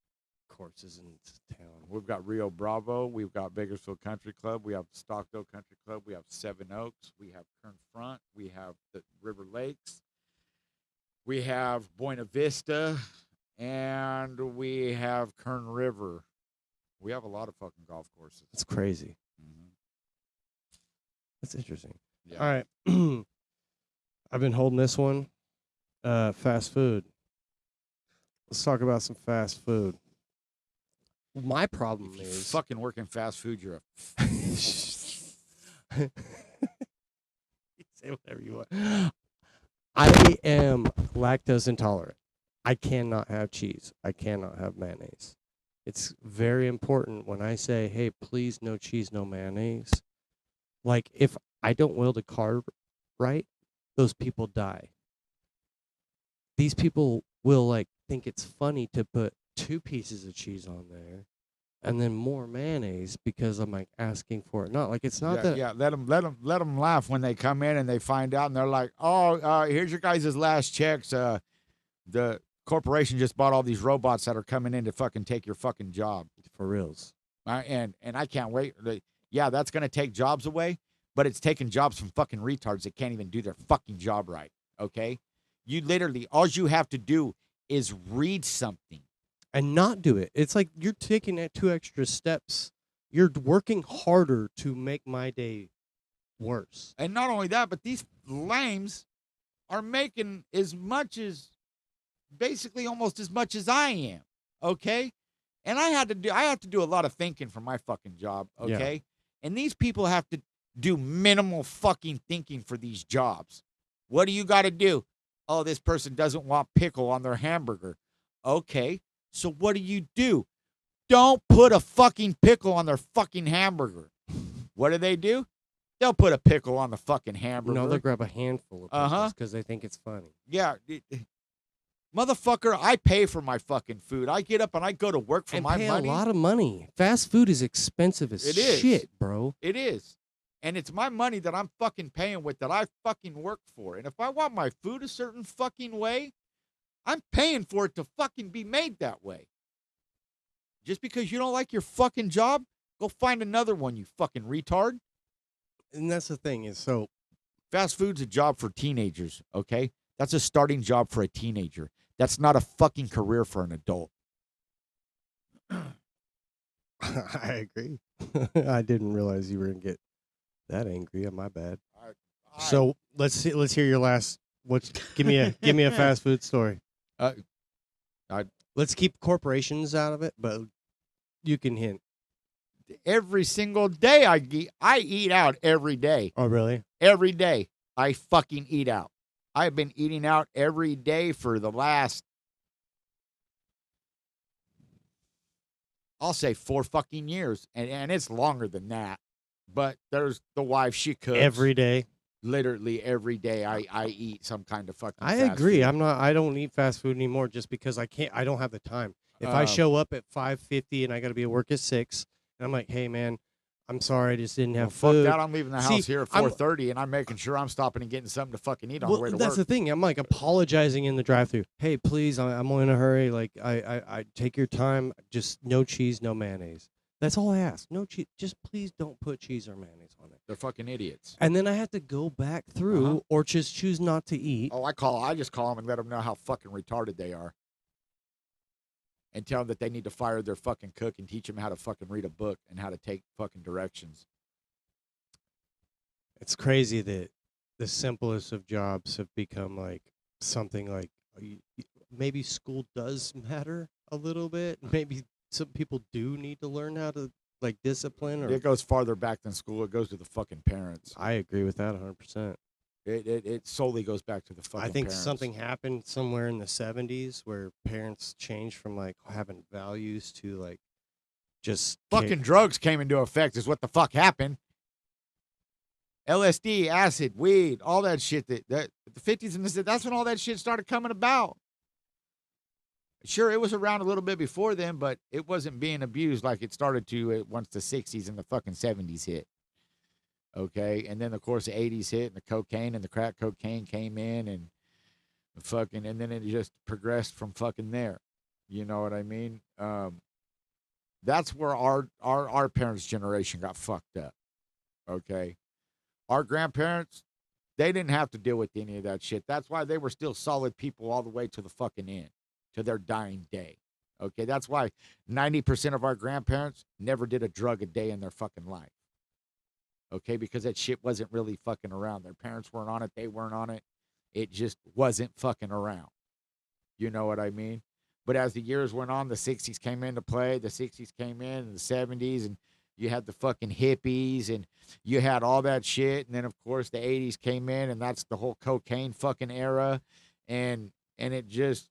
courses in this town? We've got Rio Bravo. We've got Bakersfield Country Club. We have Stockdale Country Club. We have Seven Oaks. We have Kern Front. We have the River Lakes. We have Buena Vista. And we have Kern River. We have a lot of fucking golf courses. That's crazy. Mm-hmm. That's interesting. Yeah. All right. I've been holding this one. Fast food. Let's talk about some fast food. My problem If you is fucking work in fast food, you're a say whatever you want. I am lactose intolerant. I cannot have cheese. I cannot have mayonnaise. It's very important when I say, hey, please no cheese, no mayonnaise. Like, if I don't wheel the car right, those people die. These people will, like, think it's funny to put 2 pieces of cheese on there and then more mayonnaise because I'm, like, asking for it. Not like it's not that. Yeah, let them laugh when they come in and they find out and they're like, oh, here's your guys' last checks. The corporation just bought all these robots that are coming in to fucking take your fucking job. For reals. And I can't wait. Yeah, that's going to take jobs away, but it's taking jobs from fucking retards that can't even do their fucking job right, okay? You literally, all you have to do is read something. And not do it. It's like you're taking that 2 extra steps. You're working harder to make my day worse. And not only that, but these lames are making basically almost as much as I am, okay? And I have to do a lot of thinking for my fucking job, okay? Yeah. And these people have to do minimal fucking thinking for these jobs. What do you got to do? Oh, this person doesn't want pickle on their hamburger. Okay, so what do? Don't put a fucking pickle on their fucking hamburger. What do? They'll put a pickle on the fucking hamburger. No, they'll grab a handful of pickles because they think it's funny. Yeah. Motherfucker, I pay for my fucking food. I get up and I go to work for my money. And pay a lot of money. Fast food is expensive as shit, bro. It is. And it's my money that I'm fucking paying with that I fucking work for. And if I want my food a certain fucking way, I'm paying for it to fucking be made that way. Just because you don't like your fucking job, go find another one, you fucking retard. And that's the thing is, so fast food's a job for teenagers, okay? That's a starting job for a teenager. That's not a fucking career for an adult. I agree. I didn't realize you were going to get that angry. My bad. So let's hear your last. Give me a fast food story. I Let's keep corporations out of it, but you can hint. Every single day I eat out every day. Oh, really? Every day I fucking eat out. I've been eating out every day for the last, I'll say 4 fucking years. And it's longer than that. But there's the wife, she cooks. Every day? Literally every day I eat some kind of fucking I fast agree. food. I don't eat fast food anymore just because I don't have the time. If I show up at 5:50 and I got to be at work at 6, and I'm like, hey, man, I'm sorry, I just didn't have food. Fuck that. I'm leaving the house here at 4:30, and I'm making sure I'm stopping and getting something to fucking eat on the way to work. That's the thing. I'm like apologizing in the drive-thru. Hey, please, I'm in a hurry. Like, I take your time. Just no cheese, no mayonnaise. That's all I ask. No cheese. Just please don't put cheese or mayonnaise on it. They're fucking idiots. And then I have to go back through or just choose not to eat. Oh, I just call them and let them know how fucking retarded they are. And tell them that they need to fire their fucking cook and teach them how to fucking read a book and how to take fucking directions. It's crazy that the simplest of jobs have become like something like maybe school does matter a little bit. Maybe some people do need to learn how to like discipline. Or it goes farther back than school. It goes to the fucking parents. I agree with that 100%. It solely goes back to the fucking I think parents. something happened somewhere in the 70s where parents changed from like having values to like just fucking drugs came into effect is what the fuck happened. LSD, acid, weed, all that shit that the 50s and that's when all that shit started coming about. Sure, it was around a little bit before then, but it wasn't being abused like it started to once the 60s and the fucking 70s hit. Okay, and then of course the 80s hit and the cocaine and the crack cocaine came in and fucking, and then it just progressed from fucking there. You know what I mean? That's where our parents' generation got fucked up. Okay, our grandparents, they didn't have to deal with any of that shit. That's why they were still solid people all the way to the fucking end, to their dying day. Okay, that's why 90% of our grandparents never did a drug a day in their fucking life. Okay, because that shit wasn't really fucking around. Their parents weren't on it. They weren't on it. It just wasn't fucking around. You know what I mean? But as the years went on, the 60s came into play. The 60s came in and the 70s, and you had the fucking hippies, and you had all that shit. And then, of course, the 80s came in, and that's the whole cocaine fucking era. And it just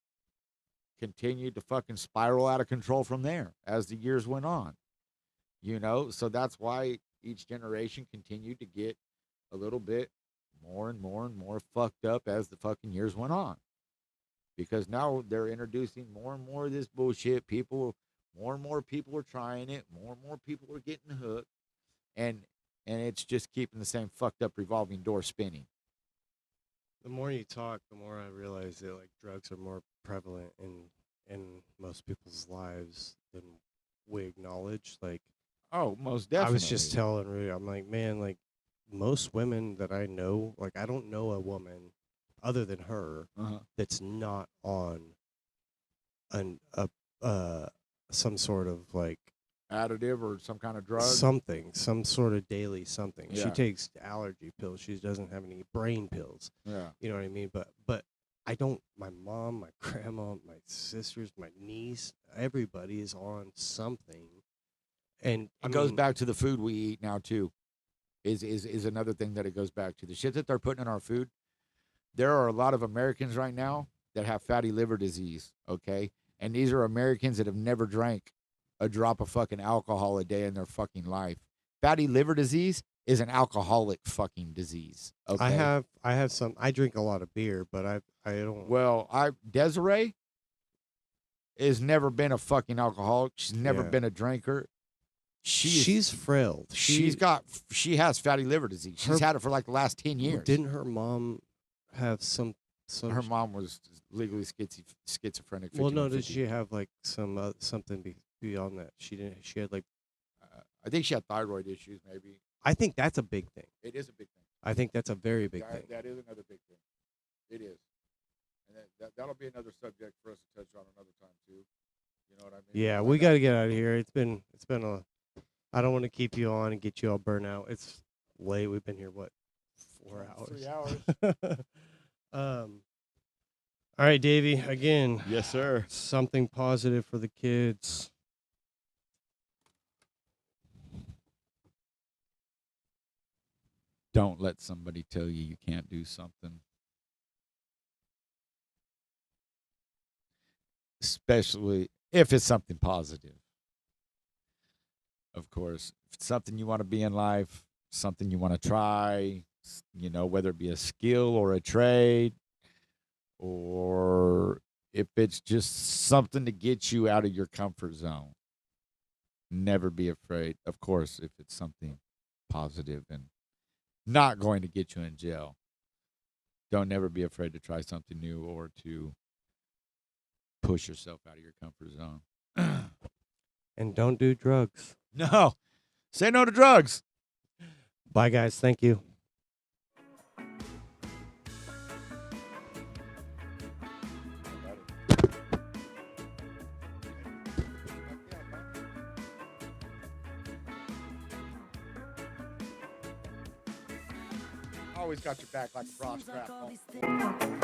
continued to fucking spiral out of control from there as the years went on. You know, so that's why each generation continued to get a little bit more and more and more fucked up as the fucking years went on. Because now they're introducing more and more of this bullshit. More and more people are trying it. More and more people are getting hooked. And it's just keeping the same fucked up revolving door spinning. The more you talk, the more I realize that like drugs are more prevalent in most people's lives than we acknowledge. Like, oh, most definitely. I was just telling Rudy, I'm like, man, like most women that I know, like I don't know a woman other than her that's not on some sort of like additive or some kind of drug, some sort of daily something. Yeah. She takes allergy pills. She doesn't have any brain pills. Yeah, you know what I mean. But I don't. My mom, my grandma, my sisters, my niece, everybody is on something. And it goes back to the food we eat now too. Is another thing that it goes back to. The shit that they're putting in our food. There are a lot of Americans right now that have fatty liver disease, okay? And these are Americans that have never drank a drop of fucking alcohol a day in their fucking life. Fatty liver disease is an alcoholic fucking disease, okay? I have some. I drink a lot of beer, but I don't. Well, Desiree has never been a fucking alcoholic. She's never been a drinker. She's frail. She has fatty liver disease. She's had it for like the last 10 years. Didn't her mom have some her mom was legally schizophrenic. Well, no, did she have like some something beyond that? She didn't. She had like, I think she had thyroid issues. Maybe. I think that's a big thing. It is a big thing. I think that's a very big thing. That is another big thing. It is, and that'll be another subject for us to touch on another time too. You know what I mean? Yeah, we got to get out of here. It's been a. I don't want to keep you on and get you all burnt out. It's late. We've been here 4 hours? 3 hours. All All right, Davey, again, Yes, sir. something positive for the kids. Don't let somebody tell you can't do something. Especially if it's something positive. Of course, if it's something you want to be in life, something you want to try, whether it be a skill or a trade, or if it's just something to get you out of your comfort zone, never be afraid. Of course, if it's something positive and not going to get you in jail, don't never be afraid to try something new or to push yourself out of your comfort zone. And don't do drugs. No. Say no to drugs. Bye, guys. Thank you. Always got your back like a bra strap.